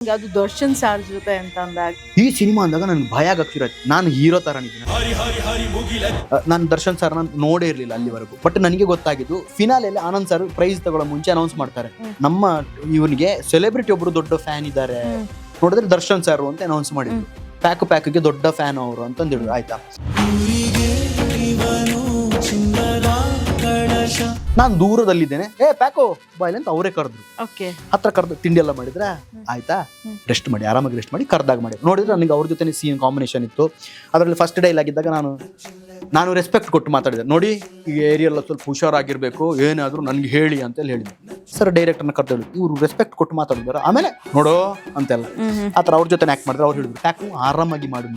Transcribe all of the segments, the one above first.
ಅದು ದರ್ಶನ್ ಸರ್ ಜೊತೆ ಅಂತ ಅಂದಾಗ ಈ ಸಿನಿಮಾ ಅಂದಾಗ ನನ್ಗೆ ಭಯ ಆಗಕ್ತಿರತ್ತೆ. ನಾನು ಹೀರೋ ತರ ನಾನು ದರ್ಶನ್ ಸರ್ ನೋಡೇ ಇರ್ಲಿಲ್ಲ ಅಲ್ಲಿವರೆಗೂ. ಬಟ್ ನನಗೆ ಗೊತ್ತಾಗಿದ್ದು ಫಿನಾಲೆಯಲ್ಲಿ ಆನಂದ್ ಸರ್ ಪ್ರೈಸ್ ತಗೊಳ್ಳೋ ಮುಂಚೆ ಅನೌನ್ಸ್ ಮಾಡ್ತಾರೆ, ನಮ್ಮ ಇವನಿಗೆ ಸೆಲೆಬ್ರಿಟಿ ಒಬ್ರು ದೊಡ್ಡ ಫ್ಯಾನ್ ಇದ್ದಾರೆ, ನೋಡಿದ್ರೆ ದರ್ಶನ್ ಸರ್ ಅಂತ ಅನೌನ್ಸ್ ಮಾಡಿದ್ರು. ಪ್ಯಾಕ್ಗೆ ದೊಡ್ಡ ಫ್ಯಾನ್ ಅವರು ಅಂತಂದಿದ್ರು. ಆಯ್ತಾ, ನಾನು ದೂರದಲ್ಲಿದ್ದೇನೆ, ಪ್ಯಾಕೋ ಬಾಯ್ಲಿ ಅಂತ ಅವರೇ ಕರೆದ್ರು. ಹತ್ರ ಕರೆದು ತಿಂಡಿ ಎಲ್ಲ ಮಾಡಿದ್ರೆ ಆಯ್ತಾ, ರೆಸ್ಟ್ ಮಾಡಿ, ಆರಾಮಾಗಿ ರೆಸ್ಟ್ ಮಾಡಿ, ಕರ್ದಾಗ ಮಾಡಿ. ನೋಡಿದ್ರೆ ನನಗೆ ಅವ್ರ ಜೊತೆ ಸೀನ್ ಕಾಂಬಿನೇಷನ್ ಇತ್ತು. ಅದರಲ್ಲಿ ಫಸ್ಟ್ ಡೈಲಾಗ್ ಇದ್ದಾಗ ನಾನು ರೆಸ್ಪೆಕ್ಟ್ ಕೊಟ್ಟು ಮಾತಾಡಿದೆ. ನೋಡಿ, ಈ ಏರಿಯಲ್ಲ ಸ್ವಲ್ಪ ಹುಷಾರಾಗಿರ್ಬೇಕು, ಏನಾದರೂ ನನಗೆ ಹೇಳಿ ಅಂತೇಳಿ ಹೇಳಿದೆ. ಸರ್ ಡೈರೆಕ್ಟರ್ನ ಕರ್ದು ಇವ್ರು ರೆಸ್ಪೆಕ್ಟ್ ಕೊಟ್ಟು ಮಾತಾಡಿದಾರೆ. ಆಮೇಲೆ ನೋಡೋ ಅಂತೆಲ್ಲ ಆ ಥರ ಅವ್ರ ಜೊತೆ ಆ್ಯಕ್ಟ್ ಮಾಡಿದ್ರೆ ಅವ್ರು ಹೇಳಿದ್ರು, ಪ್ಯಾಕು ಆರಾಮಾಗಿ ಮಾಡಿ,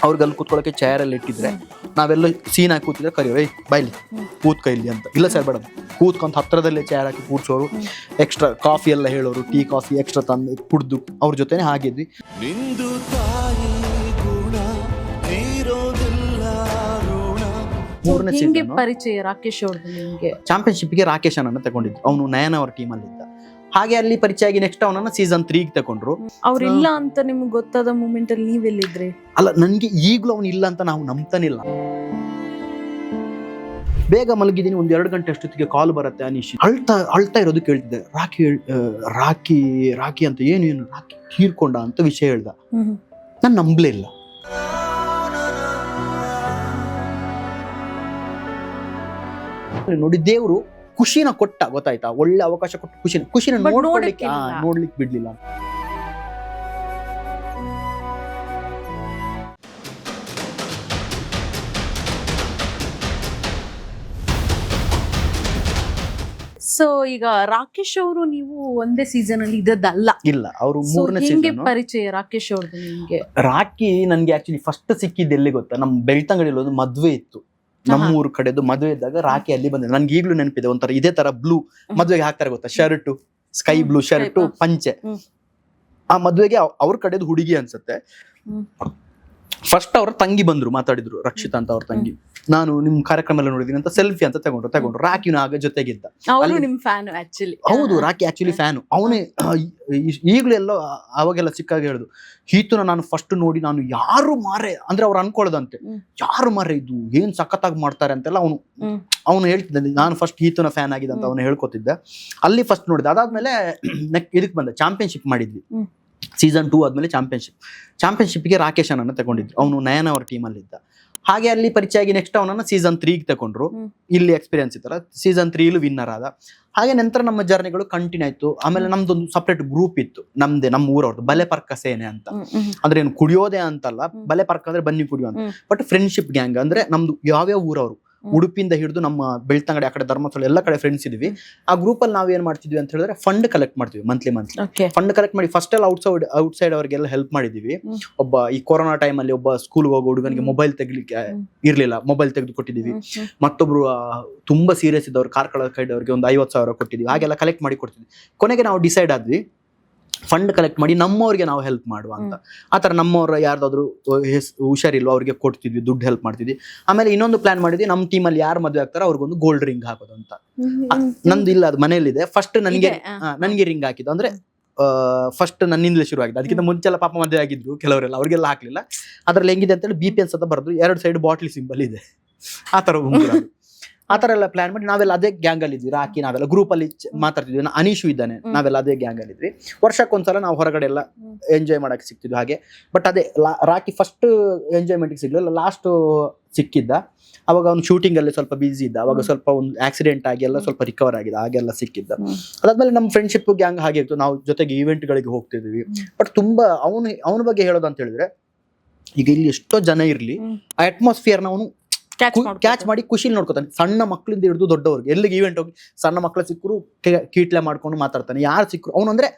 ಅವ್ರಿಗೆ ಅಲ್ಲಿ ಕೂತ್ಕೊಳ್ಳೋಕೆ ಚೇರಲ್ಲಿ ಇಟ್ಟಿದ್ರೆ ನಾವೆಲ್ಲ ಸೀನ್ ಹಾಕಿ ಕೂತಿದ್ರೆ ಕರಿಯೋರು, ಬಾಯ್ಲಿ ಕೂತ್ಕ ಇಲ್ಲಿ ಅಂತ. ಇಲ್ಲ ಸರ್ ಬೇಡ, ಕೂತ್ಕೊಂತ ಹತ್ರದಲ್ಲೇ ಚೇರ್ ಹಾಕಿ ಕೂರ್ಸೋರು, ಎಕ್ಸ್ಟ್ರಾ ಕಾಫಿ ಎಲ್ಲ ಹೇಳೋರು, ಟೀ ಕಾಫಿ ಎಕ್ಸ್ಟ್ರಾ ತಂದು ಕುಡ್ದು ಅವ್ರ ಜೊತೆನೆ ಆಗಿದ್ವಿ. ಮೂರನೇ ಸೀಸನ್ ಪರಿಚಯ ರಾಕೇಶ್ ಅವ್ರದ್ದು ನಿಮಗೆ? ಚಾಂಪಿಯನ್ಶಿಪ್ಗೆ ರಾಕೇಶ್ ಅನ್ನ ತಗೊಂಡಿದ್ದು, ಅವನು ನಯನ ಅವ್ರ ಟೀಮಲ್ಲಿ ಇದ್ದ. ಹಾಗೆ ಅಲ್ಲಿ ಪರಿಚಯ ಆಗಿ ನೆಕ್ಸ್ಟ್ ಅವನನ್ನ ಸೀಸನ್ 3 ತಗೊಂಡ್ರು. ಅವ್ರಿಲ್ಲ ಅಂತ ನಿಮ್ಗೆ ಗೊತ್ತಾದ ಮೂಮೆಂಟ್ ಅಲ್ಲಿ ನೀವೆಲ್ಲಿದ್ರಿ? ಅಲ್ಲ, ನನ್ಗೆ ಈಗ್ಲೂ ಅವನು ಇಲ್ಲ ಅಂತ ನಾವು ನಂಬ್ತಾನಿಲ್ಲ. ಬೇಗ ಮಲಗಿದ್ದೀನಿ, 1-2 ಗಂಟೆ ಅಷ್ಟೊತ್ತಿಗೆ ಕಾಲ್ ಬರುತ್ತೆ. ಅನೀಶ್ ಅಳ್ತಾ ಇರೋದು ಕೇಳ್ತಿದ್ದೆ. ರಾಕಿ ಅಂತ ಏನು ರಾಕಿ ತೀರ್ಕೊಂಡ ಅಂತ ವಿಷಯ ಹೇಳ್ದ. ನಾನು ನಂಬಲೇ ಇಲ್ಲ. ನೋಡಿ, ದೇವರು ಖುಷಿನ ಕೊಟ್ಟ, ಗೊತ್ತಾಯ್ತಾ, ಒಳ್ಳೆ ಅವಕಾಶ ಕೊಟ್ಟು ಖುಷಿನ ನೋಡ್ಲಿಕ್ಕೆ ಬಿಡ್ಲಿಲ್ಲ. ಸೊ ಈಗ ರಾಕೇಶ್ ಅವರು ನೀವು ಒಂದೇ ಸೀಸನ್ ಅಲ್ಲಿ ಇದ್ದದ್ದಲ್ಲ? ಇಲ್ಲ, ಅವರು ಮೂರನೇ ಸೀಸನ್. ಪರಿಚಯ ರಾಕೇಶ್ ಅವ್ರದ್ದು ನಿಮ್ಗೆ? ರಾಕಿ ನನ್ಗೆ ಆಕ್ಚುಲಿ ಫಸ್ಟ್ ಸಿಕ್ಕಿದ್ದು ಎಲ್ಲಿ ಗೊತ್ತಾ, ನಮ್ ಬೆಳ್ತಂಗಡಿಯಲ್ಲಿ ಒಂದು ಮದ್ವೆ ಇತ್ತು, ನಮ್ಮೂರ್ ಕಡೆದು ಮದುವೆ ಇದ್ದಾಗ ರಾಕಿ ಅಲ್ಲಿ ಬಂದಿದೆ. ನನ್ಗೆ ಈಗ್ಲೂ ನೆನಪಿದೆ. ಒಂಥರ ಇದೇ ತರ ಬ್ಲೂ ಮದ್ವೆಗೆ ಹಾಕ್ತಾರೆ ಗೊತ್ತಾ, ಶರ್ಟ್, ಸ್ಕೈ ಬ್ಲೂ ಶರ್ಟ್, ಪಂಚೆ. ಆ ಮದ್ವೆಗೆ ಅವ್ರ ಕಡೆದು ಹುಡುಗಿ ಅನ್ಸುತ್ತೆ. ಫಸ್ಟ್ ಅವ್ರ ತಂಗಿ ಬಂದ್ರು, ಮಾತಾಡಿದ್ರು, ರಕ್ಷಿತಾ ಅಂತ ಅವ್ರ ತಂಗಿ. ನಾನು ನಿಮ್ ಕಾರ್ಯಕ್ರಮ ಎಲ್ಲ ನೋಡಿದೀನಿ ಅಂತ ಸೆಲ್ಫಿ ಅಂತ ತಗೊಂಡ್ರು. ರಾಕಿನ ಆಗ ಜೊತೆಗಿದ್ದ. ಹೌದು, ರಾಕಿ ಆಕ್ಚುಲಿ ಫ್ಯಾನು. ಅವನೇ ಈಗಲೂ ಎಲ್ಲೋ ಅವಾಗೆಲ್ಲ ಸಿಕ್ಕಾಗ ಹೇಳುದು, ಹೀತುನ ನಾನು ಫಸ್ಟ್ ನೋಡಿ ನಾನು ಯಾರು ಮಾರೆ ಅಂದ್ರೆ ಅವ್ರು ಅನ್ಕೊಳ್ಳೋದಂತೆ, ಯಾರು ಮಾರೆ ಇದು ಏನ್ ಸಖತ್ತಾಗಿ ಮಾಡ್ತಾರೆ ಅಂತೆಲ್ಲ ಅವನು ಹೇಳ್ತಿದ್ದ. ನಾನು ಫಸ್ಟ್ ಹೀತುನ ಫ್ಯಾನ್ ಆಗಿದೆ ಅಂತ ಅವನು ಹೇಳ್ಕೊತಿದ್ದೆ. ಅಲ್ಲಿ ಫಸ್ಟ್ ನೋಡಿದೆ. ಅದಾದ್ಮೇಲೆ ಇದಕ್ ಬಂದ, ಚಾಂಪಿಯನ್ಶಿಪ್ ಮಾಡಿದ್ವಿ. ಸೀಸನ್ 2 ಆದ್ಮೇಲೆ ಚಾಂಪಿಯನ್ಶಿಪ್ಗೆ ರಾಕೇಶ್ ಅನ್ನ ತಗೊಂಡಿದ್ರು, ಅವನು ನಯನ ಅವ್ರ ಟೀಮಲ್ಲಿ ಇದ್ದ. ಹಾಗೆ ಅಲ್ಲಿ ಪರಿಚಯ ಆಗಿ ನೆಕ್ಸ್ಟ್ ಅವನನ್ನ ಸೀಸನ್ 3 ತಗೊಂಡ್ರು. ಇಲ್ಲಿ ಎಕ್ಸ್ಪೀರಿಯನ್ಸ್ ಇತ್ತಲ್ಲ, ಸೀಸನ್ 3 ವಿನ್ನರ್ ಆದ. ಹಾಗೆ ನಂತರ ನಮ್ಮ ಜರ್ನಿಗಳು ಕಂಟಿನ್ಯೂ ಆಯ್ತು. ಆಮೇಲೆ ನಮ್ದೊಂದು ಸಪ್ರೇಟ್ ಗ್ರೂಪ್ ಇತ್ತು, ನಮ್ಮ ಊರವ್ರದ್ದು, ಬಲೆ ಪರ್ಕ ಸೇನೆ ಅಂತ. ಅಂದ್ರೆ ಏನು ಕುಡಿಯೋದೇ ಅಂತಲ್ಲ, ಬಲೆ ಪರ್ಕ ಅಂದ್ರೆ ಬನ್ನಿ ಕುಡಿಯೋ ಅಂತ. ಬಟ್ ಫ್ರೆಂಡ್ಶಿಪ್ ಗ್ಯಾಂಗ್ ಅಂದ್ರೆ ನಮ್ದು ಯಾವ್ಯಾವ ಊರವರು, ಉಡುಪಿಯಿಂದ ಹಿಡಿದು ನಮ್ಮ ಬೆಳ್ತಂಗಡಿ ಆ ಕಡೆ ಧರ್ಮಸ್ಥಳ ಎಲ್ಲ ಕಡೆ ಫ್ರೆಂಡ್ಸ್ ಇದೀವಿ. ಆ ಗ್ರೂಪ್ ಅಲ್ಲಿ ನಾವ್ ಏನ್ ಮಾಡ್ತಿದ್ವಿ ಅಂತ ಹೇಳಿದ್ರೆ, ಫಂಡ್ ಕಲೆಕ್ಟ್ ಮಾಡ್ತೀವಿ ಮಂತ್ಲಿ. ಫಂಡ್ ಕಲೆಕ್ಟ್ ಮಾಡಿ ಫಸ್ಟ್ ಎಲ್ಲ ಔಟ್ಸೈಡ್ ಅವ್ರಿಗೆಲ್ಲ ಹೆಲ್ಪ್ ಮಾಡಿದೀವಿ. ಒಬ್ಬ ಈ ಕೊರೋನಾ ಟೈಮ್ ಅಲ್ಲಿ ಒಬ್ಬ ಸ್ಕೂಲ್ ಹೋಗೋ ಹುಡುಗನಿಗೆ ಮೊಬೈಲ್ ತೆಗಿಲಿಕ್ಕೆ ಇರ್ಲಿಲ್ಲ, ಮೊಬೈಲ್ ತೆಗೆದು ಕೊಟ್ಟಿದೀವಿ. ಮತ್ತೊಬ್ರು ತುಂಬಾ ಸೀರಿಯಸ್ ಇದ್ದವ್ರು ಕಾರ್ಕಳ ಕೈದವ್ರಿಗೆ ಒಂದು 50,000 ಕೊಟ್ಟಿದ್ವಿ. ಹಾಗೆಲ್ಲ ಕಲೆಕ್ಟ್ ಮಾಡಿ ಕೊಡ್ತಿದ್ವಿ. ಕೊನೆಗೆ ನಾವು ಡಿಸೈಡ್ ಆದ್ವಿ, ಫಂಡ್ ಕಲೆಕ್ಟ್ ಮಾಡಿ ನಮ್ಮವ್ರಿಗೆ ನಾವು ಹೆಲ್ಪ್ ಮಾಡುವ ಅಂತ. ಆತರ ನಮ್ಮವ್ರ ಯಾರ್ದಾದ್ರು ಹುಷಾರಿಲ್ವ ಅವ್ರಿಗೆ ಕೊಡ್ತಿದ್ವಿ, ದುಡ್ಡು ಹೆಲ್ಪ್ ಮಾಡ್ತಿದ್ವಿ. ಆಮೇಲೆ ಇನ್ನೊಂದು ಪ್ಲಾನ್ ಮಾಡಿದ್ವಿ, ನಮ್ಮ ಟೀಮಲ್ಲಿ ಯಾರು ಮದುವೆ ಆಗ್ತಾರೋ ಅವ್ರಿಗೊಂದು ಗೋಲ್ಡ್ ರಿಂಗ್ ಹಾಕೋದು ಅಂತ. ನಂದು ಇಲ್ಲ, ಅದು ಮನೆಯಲ್ಲಿದೆ. ಫಸ್ಟ್ ನನಗೆ ರಿಂಗ್ ಹಾಕಿದ್ದು. ಅಂದ್ರೆ ಫಸ್ಟ್ ನನ್ನಿಂದಲೇ ಶುರು ಆಗಿದೆ. ಅದಕ್ಕಿಂತ ಮುಂಚೆಲ್ಲ ಪಾಪ ಮದುವೆ ಆಗಿದ್ರು ಕೆಲವರೆಲ್ಲ, ಅವ್ರಿಗೆಲ್ಲ ಹಾಕ್ಲಿಲ್ಲ. ಅದ್ರಲ್ಲಿ ಹೆಂಗಿದೆ ಅಂತೇಳಿ BPS ಅಂತ ಬರೆದು 2 ಸೈಡ್ ಬಾಟ್ಲಿ ಸಿಂಬಲ್ ಇದೆ, ಆ ತರ ಆ ತರ ಎಲ್ಲ ಪ್ಲಾನ್ ಮಾಡಿ ನಾವೆಲ್ಲ ಅದೇ ಗ್ಯಾಂಗ್ ಅಲ್ಲಿ ಇದ್ವಿ. ರಾಕಿ ನಾವೆಲ್ಲ ಗ್ರೂಪ್ ಅಲ್ಲಿ ಮಾತಾಡ್ತಿದ್ವಿ. ಅನೀಶು ಇದ್ದಾನೆ, ನಾವೆಲ್ಲ ಅದೇ ಗ್ಯಾಂಗ್ ಅಲ್ಲಿ ಇದ್ವಿ. ವರ್ಷಕ್ಕೊಂದ್ಸಲ ನಾವು ಹೊರಗಡೆ ಎಲ್ಲ ಎಂಜಾಯ್ ಮಾಡಕ್ ಸಿಕ್ತಿದ್ವಿ ಹಾಗೆ. ಬಟ್ ಅದೇ ರಾಕಿ ಫಸ್ಟ್ ಎಂಜಾಯ್ಮೆಂಟ್ ಸಿಗ್ಲಿಲ್ಲ, ಲಾಸ್ಟ್ ಸಿಕ್ಕಿದ್ದ. ಅವಾಗ ಅವ್ನು ಶೂಟಿಂಗ್ ಅಲ್ಲಿ ಸ್ವಲ್ಪ ಬಿಸಿ ಇದ್ದ. ಅವಾಗ ಸ್ವಲ್ಪ ಒಂದು ಆಕ್ಸಿಡೆಂಟ್ ಆಗಿ ಎಲ್ಲ ಸ್ವಲ್ಪ ರಿಕವರ್ ಆಗಿದೆ, ಹಾಗೆಲ್ಲ ಸಿಕ್ಕಿದ್ದ. ಅದಾದ್ಮೇಲೆ ನಮ್ಮ ಫ್ರೆಂಡ್ಶಿಪ್ ಗ್ಯಾಂಗ್ ಹಾಗೆ ಇತ್ತು. ನಾವು ಜೊತೆಗೆ ಈವೆಂಟ್ ಗಳಿಗೆ ಹೋಗ್ತಿದ್ವಿ. ಬಟ್ ತುಂಬಾ ಅವನ ಬಗ್ಗೆ ಹೇಳೋದು ಅಂತ ಹೇಳಿದ್ರೆ, ಈಗ ಇಲ್ಲಿ ಎಷ್ಟೋ ಜನ ಇರ್ಲಿ, ಆ ಅಟ್ಮಾಸ್ಫಿಯರ್ ನ ಅವನು ಕ್ಯಾಚ್ ಮಾಡಿ ಖುಷಿಲಿ ನೋಡ್ಕೊತಾನೆ. ಸಣ್ಣ ಮಕ್ಕಳಿಂದ ಹಿಡಿದು ದೊಡ್ಡವ್ರಿಗೆ, ಎಲ್ಲಿಗೆ ಈವೆಂಟ್ ಹೋಗಿ ಸಣ್ಣ ಮಕ್ಕಳು ಸಿಕ್ಕರು ಕೀಟ್ಲೆ ಮಾಡ್ಕೊಂಡು ಮಾತಾಡ್ತಾನೆ. ಯಾರು ಸಿಕ್ಕರು ಅವನು ಅಂದ್ರೆ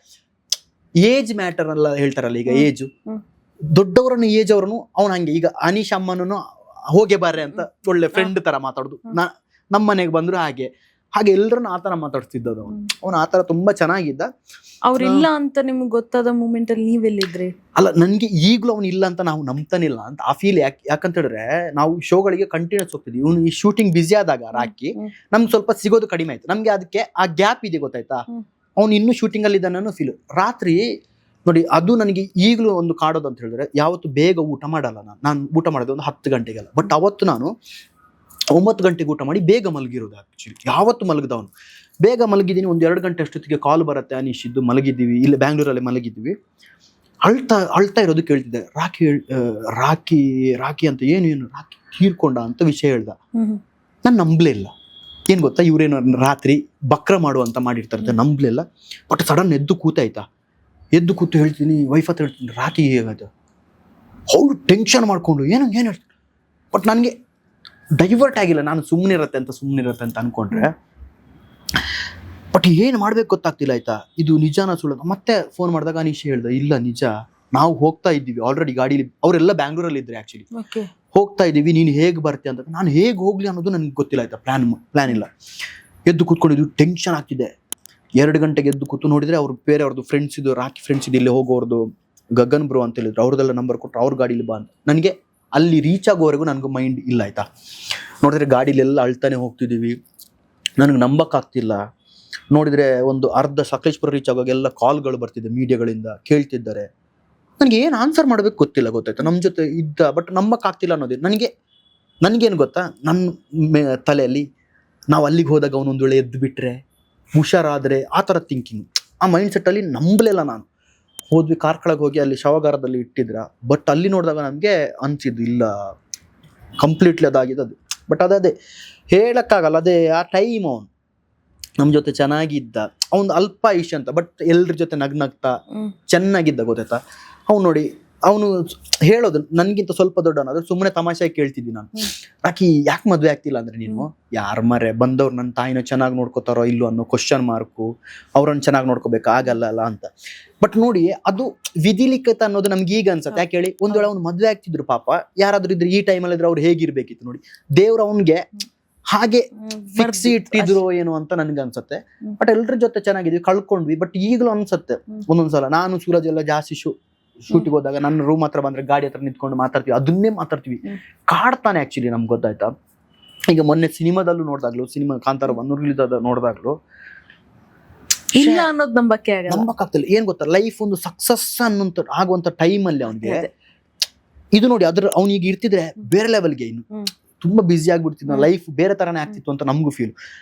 ಏಜ್ ಮ್ಯಾಟರ್ ಎಲ್ಲ ಹೇಳ್ತಾರಲ್ಲ, ಈಗ ಏಜು ದೊಡ್ಡವರನ್ನು ಏಜ್ ಅವರನ್ನು ಅವನು ಹಂಗೆ. ಈಗ ಅನೀಶ್ ಅಮ್ಮನೂ ಹೋಗಿ ಬಾರ್ರೆ ಅಂತ ಒಳ್ಳೆ ಫ್ರೆಂಡ್ ತರ ಮಾತಾಡುದು. ನಮ್ಮ ಮನೆಗೆ ಬಂದ್ರು ಹಾಗೆ ಎಲ್ಲರನ್ನು ಆತರ ಮಾತಾಡ್ತಿದ್ದದು. ಅವನು ಆತರ ತುಂಬಾ ಚೆನ್ನಾಗಿದ್ದ. ಅವ್ರಿಲ್ಲ ಅಂತ ನಿಮ್ಗೆ ಗೊತ್ತಾದ ಮೂಮೆಂಟ್ ಅಲ್ಲಿ ನೀವೆಲ್ಲಿದ್ರಿ? ಅಲ್ಲ, ನನ್ಗೆ ಈಗ್ಲೂ ಅವ್ನು ಇಲ್ಲ ಅಂತ ನಾವು ನಂಬ್ತಾನಿಲ್ಲ ಅಂತ ಆ ಫೀಲ್. ಯಾಕಂತ ಹೇಳಿದ್ರೆ ನಾವು ಶೋಗಳಿಗೆ ಕಂಟಿನ್ಯೂಸ್ ಹೋಗ್ತಿದ್ವಿ. ಇವನು ಈ ಶೂಟಿಂಗ್ ಬಿಸಿ ಆದಾಗ ರಾಕಿ ನಮ್ಗೆ ಸ್ವಲ್ಪ ಸಿಗೋದು ಕಡಿಮೆ ಆಯ್ತು. ನಮ್ಗೆ ಅದಕ್ಕೆ ಆ ಗ್ಯಾಪ್ ಇದೆ, ಗೊತ್ತಾಯ್ತಾ. ಅವ್ನು ಇನ್ನೂ ಶೂಟಿಂಗ್ ಅಲ್ಲಿ ಇದ್ದಾನೋ ಫೀಲ್. ರಾತ್ರಿ ನೋಡಿ ಅದು ನನಗೆ ಈಗಲೂ ಒಂದು ಕಾಡೋದು ಅಂತ ಹೇಳಿದ್ರೆ, ಯಾವತ್ತು ಬೇಗ ಊಟ ಮಾಡಲ್ಲ ನಾನು ಊಟ ಮಾಡೋದು ಒಂದು 10 ಗಂಟೆಗೆಲ್ಲ. ಬಟ್ ಅವತ್ತು ನಾನು 9 ಗಂಟೆಗೆ ಊಟ ಮಾಡಿ ಬೇಗ ಮಲಗಿರೋದು. ಆಕ್ಚುಲಿ ಯಾವತ್ತು ಮಲಗಿದವನು, ಬೇಗ ಮಲಗಿದ್ದೀನಿ. ಒಂದು 2 ಗಂಟೆ ಅಷ್ಟೊತ್ತಿಗೆ ಕಾಲ್ ಬರುತ್ತೆ, ಅನೀಶ್ ಇದ್ದು ಮಲಗಿದ್ದೀವಿ, ಇಲ್ಲಿ ಬ್ಯಾಂಗ್ಳೂರಲ್ಲಿ ಮಲಗಿದ್ದೀವಿ. ಅಳ್ತಾ ಇರೋದು ಕೇಳ್ತಿದ್ದೆ. ರಾಕಿ ಅಂತ ಏನು ರಾಕಿ ತೀರ್ಕೊಂಡ ಅಂತ ವಿಷಯ ಹೇಳ್ದ. ನಾನು ನಂಬಲೇ ಇಲ್ಲ. ಏನ್ ಗೊತ್ತಾ, ಇವ್ರೇನು ರಾತ್ರಿ ಬಕ್ರ ಮಾಡುವಂತ ಮಾಡಿರ್ತಾರೆ, ನಂಬಲೇ ಇಲ್ಲ. ಬಟ್ ಸಡನ್ ಎದ್ದು ಕೂತು ಹೇಳ್ತೀನಿ, ವೈಫ್ ಹತ್ರ ಹೇಳ್ತೀನಿ, ರಾಕಿ ಹೇಗಾಯ್ತು, ಅವಳು ಟೆನ್ಷನ್ ಮಾಡ್ಕೊಂಡು ಏನು ಹೇಳ್ತೀನಿ. ಬಟ್ ನನಗೆ ಡೈವರ್ಟ್ ಆಗಿಲ್ಲ, ನಾನು ಸುಮ್ಮನೆ ಇರತ್ತೆ ಅಂತ ಅನ್ಕೊಂಡ್ರೆ. ಬಟ್ ಏನು ಮಾಡ್ಬೇಕು ಗೊತ್ತಾಗ್ತಿಲ್ಲ ಆಯ್ತಾ, ಇದು ನಿಜಾನ ಸುಳ್ಳು. ಮತ್ತೆ ಫೋನ್ ಮಾಡಿದಾಗ ಅನೀಶ್ ಹೇಳ್ದ, ಇಲ್ಲ ನಿಜ, ನಾವು ಹೋಗ್ತಾ ಇದ್ದೀವಿ ಆಲ್ರೆಡಿ ಗಾಡೀಲಿ, ಅವರೆಲ್ಲ ಬ್ಯಾಂಗ್ಳೂರಲ್ಲಿ ಇದ್ರೆ ಆಕ್ಚುಲಿ, ಹೋಗ್ತಾ ಇದ್ದೀವಿ, ನೀನು ಹೇಗೆ ಬರ್ತೀಯ ಅಂತ. ನಾನು ಹೇಗೆ ಹೋಗ್ಲಿ ಅನ್ನೋದು ನನಗೆ ಗೊತ್ತಿಲ್ಲ ಆಯ್ತಾ, ಪ್ಲಾನ್ ಇಲ್ಲ. ಎದ್ದು ಕೂತ್ಕೊಂಡಿದ್ವಿ, ಟೆನ್ಷನ್ ಆಗ್ತಿದೆ. 2 ಗಂಟೆಗೆ ಎದ್ದು ಕೂತು ನೋಡಿದ್ರೆ ಅವ್ರದ್ದು ಫ್ರೆಂಡ್ಸ್ ಇದು, ರಾಕಿ ಫ್ರೆಂಡ್ಸ್ ಇದು, ಇಲ್ಲಿ ಹೋಗೋರ್ದು ಗಗನ್ ಬ್ರೋ ಅಂತ ಹೇಳಿದ್ರು, ಅವ್ರದ್ದೆಲ್ಲ ನಂಬರ್ ಕೊಟ್ಟರು, ಅವ್ರ ಗಾಡೀಲಿ ಬಾ ಅಂತ. ನನಗೆ ಅಲ್ಲಿ ರೀಚ್ ಆಗೋವರೆಗೂ ನನಗೆ ಮೈಂಡ್ ಇಲ್ಲ ಆಯ್ತಾ. ನೋಡಿದ್ರೆ ಗಾಡೀಲೆಲ್ಲ ಅಳ್ತಾನೆ ಹೋಗ್ತಿದ್ದೀವಿ, ನನಗೆ ನಂಬಕ್ಕಾಗ್ತಿಲ್ಲ. ನೋಡಿದ್ರೆ ಒಂದು ಅರ್ಧ ಸಕಲೇಶ್ಪುರ ರೀಚ್ ಆಗುವಾಗ ಎಲ್ಲ ಕಾಲ್ಗಳು ಬರ್ತಿದೆ ಮೀಡಿಯಾಗಳಿಂದ, ಕೇಳ್ತಿದ್ದಾರೆ. ನನಗೆ ಏನು ಆನ್ಸರ್ ಮಾಡ್ಬೇಕು ಗೊತ್ತಾಯ್ತಾ, ನಮ್ಮ ಜೊತೆ ಇದ್ದ, ಬಟ್ ನಂಬಕ್ಕಾಗ್ತಿಲ್ಲ ಅನ್ನೋದೇ ನನಗೇನು ಗೊತ್ತಾ, ನನ್ನ ತಲೆಯಲ್ಲಿ ನಾವು ಅಲ್ಲಿಗೆ ಹೋದಾಗ ಅವನೊಂದು ವೇಳೆ ಎದ್ದು ಬಿಟ್ರೆ, ಹುಷಾರಾದರೆ, ಆ ಥರ ಥಿಂಕಿಂಗ್, ಆ ಮೈಂಡ್ ಸೆಟ್ಟಲ್ಲಿ ನಂಬಲಿಲ್ಲ ನಾನು. ಹೋದ್ವಿ, ಕಾರ್ಕಳಕ್ಕೆ ಹೋಗಿ ಅಲ್ಲಿ ಶವಗಾರದಲ್ಲಿ ಇಟ್ಟಿದ್ರ. ಬಟ್ ಅಲ್ಲಿ ನೋಡಿದಾಗ ನಮಗೆ ಅನ್ಸಿದ್ದು ಇಲ್ಲ, ಕಂಪ್ಲೀಟ್ಲಿ ಅದಾಗಿದೆ ಅದು. ಬಟ್ ಅದೇ ಹೇಳಕ್ಕಾಗಲ್ಲ, ಅದೇ ಆ ಟೈಮ್ ಅವನು ನಮ್ಮ ಜೊತೆ ಚೆನ್ನಾಗಿದ್ದ, ಅವನು ಅಲ್ಪ ಆಯುಷ್ಯ ಅಂತ, ಬಟ್ ಎಲ್ರ ಜೊತೆ ನಗ್ನಗ್ತಾ ಚೆನ್ನಾಗಿದ್ದ ಗೊತ್ತಾಯ್ತಾ. ಅವ್ನು ನೋಡಿ, ಅವನು ಹೇಳೋದು ನನಗಿಂತ ಸ್ವಲ್ಪ ದೊಡ್ಡವನಾದ್ರೆ ಸುಮ್ಮನೆ ತಮಾಷೆ ಕೇಳ್ತಿದ್ವಿ ನಾನು, ರಾಕಿ ಯಾಕೆ ಮದುವೆ ಆಗ್ತಿಲ್ಲ ಅಂದ್ರೆ, ನೀನು ಯಾರ ಮರೆ ಬಂದವ್ರು ನನ್ನ ತಾಯಿನ ಚೆನ್ನಾಗಿ ನೋಡ್ಕೋತಾರೋ ಇಲ್ಲೋ ಅನ್ನೋ ಕ್ವಶನ್ ಮಾರ್ಕು, ಅವ್ರನ್ನ ಚೆನ್ನಾಗಿ ನೋಡ್ಕೋಬೇಕು, ಆಗಲ್ಲ ಅಂತ. ಬಟ್ ನೋಡಿ, ಅದು ವಿಧಿಲಿಖಿತ ಅನ್ನೋದು ನಮ್ಗೆ ಈಗ ಅನ್ಸುತ್ತೆ. ಯಾಕೆ ಹೇಳಿ, ಒಂದ್ ವೇಳೆ ಅವ್ನು ಮದುವೆ ಆಗ್ತಿದ್ರು ಪಾಪ, ಯಾರಾದ್ರೂ ಇದ್ರೆ ಈ ಟೈಮಲ್ಲಿ ಇದ್ರೆ ಅವ್ರು ಹೇಗಿರ್ಬೇಕಿತ್ತು ನೋಡಿ, ದೇವ್ರು ಅವನ್ಗೆ ಹಾಗೆ ಫಿಕ್ಸ್ ಇಟ್ಟಿದ್ರು ಏನೋ ಅಂತ ನನ್ಗೆ ಅನ್ಸುತ್ತೆ. ಬಟ್ ಎಲ್ರ ಜೊತೆ ಚೆನ್ನಾಗಿದ್ವಿ, ಕಳ್ಕೊಂಡ್ವಿ. ಬಟ್ ಈಗಲೂ ಅನ್ಸುತ್ತೆ ಒಂದೊಂದ್ಸಲ, ನಾನು ಸೂರಜ್ ಎಲ್ಲ ಜಾಸ್ತಿ ಶೂಟಿಗೆ ಹೋದಾಗ ನನ್ನ ರೂಮ್ ಹತ್ರ ಬಂದ್ರೆ ಗಾಡಿ ಹತ್ರ ನಿಂತ್ಕೊಂಡು ಮಾತಾಡ್ತೀವಿ, ಅದನ್ನೇ ಮಾತಾಡ್ತೀವಿ. ಕಾಡ್ತಾನೆ ಆಕ್ಚುಲಿ, ನಮ್ಗೆ ಗೊತ್ತಾಯ್ತಾ. ಈಗ ಮೊನ್ನೆ ಸಿನಿಮಾದಲ್ಲೂ ನೋಡಿದಾಗ್ಲು, ಸಿನಿಮಾ ಕಾಂತಾರ 100 ರಿಲೀಸ್ ನೋಡಿದಾಗ್ಲು ಇಲ್ಲ ಅನ್ನೋದು ನಂಬಕ್ಕಾಗ್ತಿಲ್ಲ. ಏನ್ ಗೊತ್ತಾ, ಲೈಫ್ ಒಂದು ಸಕ್ಸಸ್ ಅನ್ನೋಂತ ಆಗುವಂತ ಟೈಮಲ್ಲಿ ಅವನಿಗೆ ಇದು ನೋಡಿ, ಅವ್ನಿಗೆ ಇರ್ತಿದ್ರೆ ಬೇರೆ ಲೆವೆಲ್ಗೆ ಇನ್ನು ತುಂಬಾ ಬ್ಯುಸಿ ಆಗ್ಬಿಡ್ತಿದ್ದ, ಲೈಫ್ ಬೇರೆ ತರಾನೇ ಆಗ್ತಿತ್ತು ಅಂತ ನಮಗೂ ಫೀಲ್.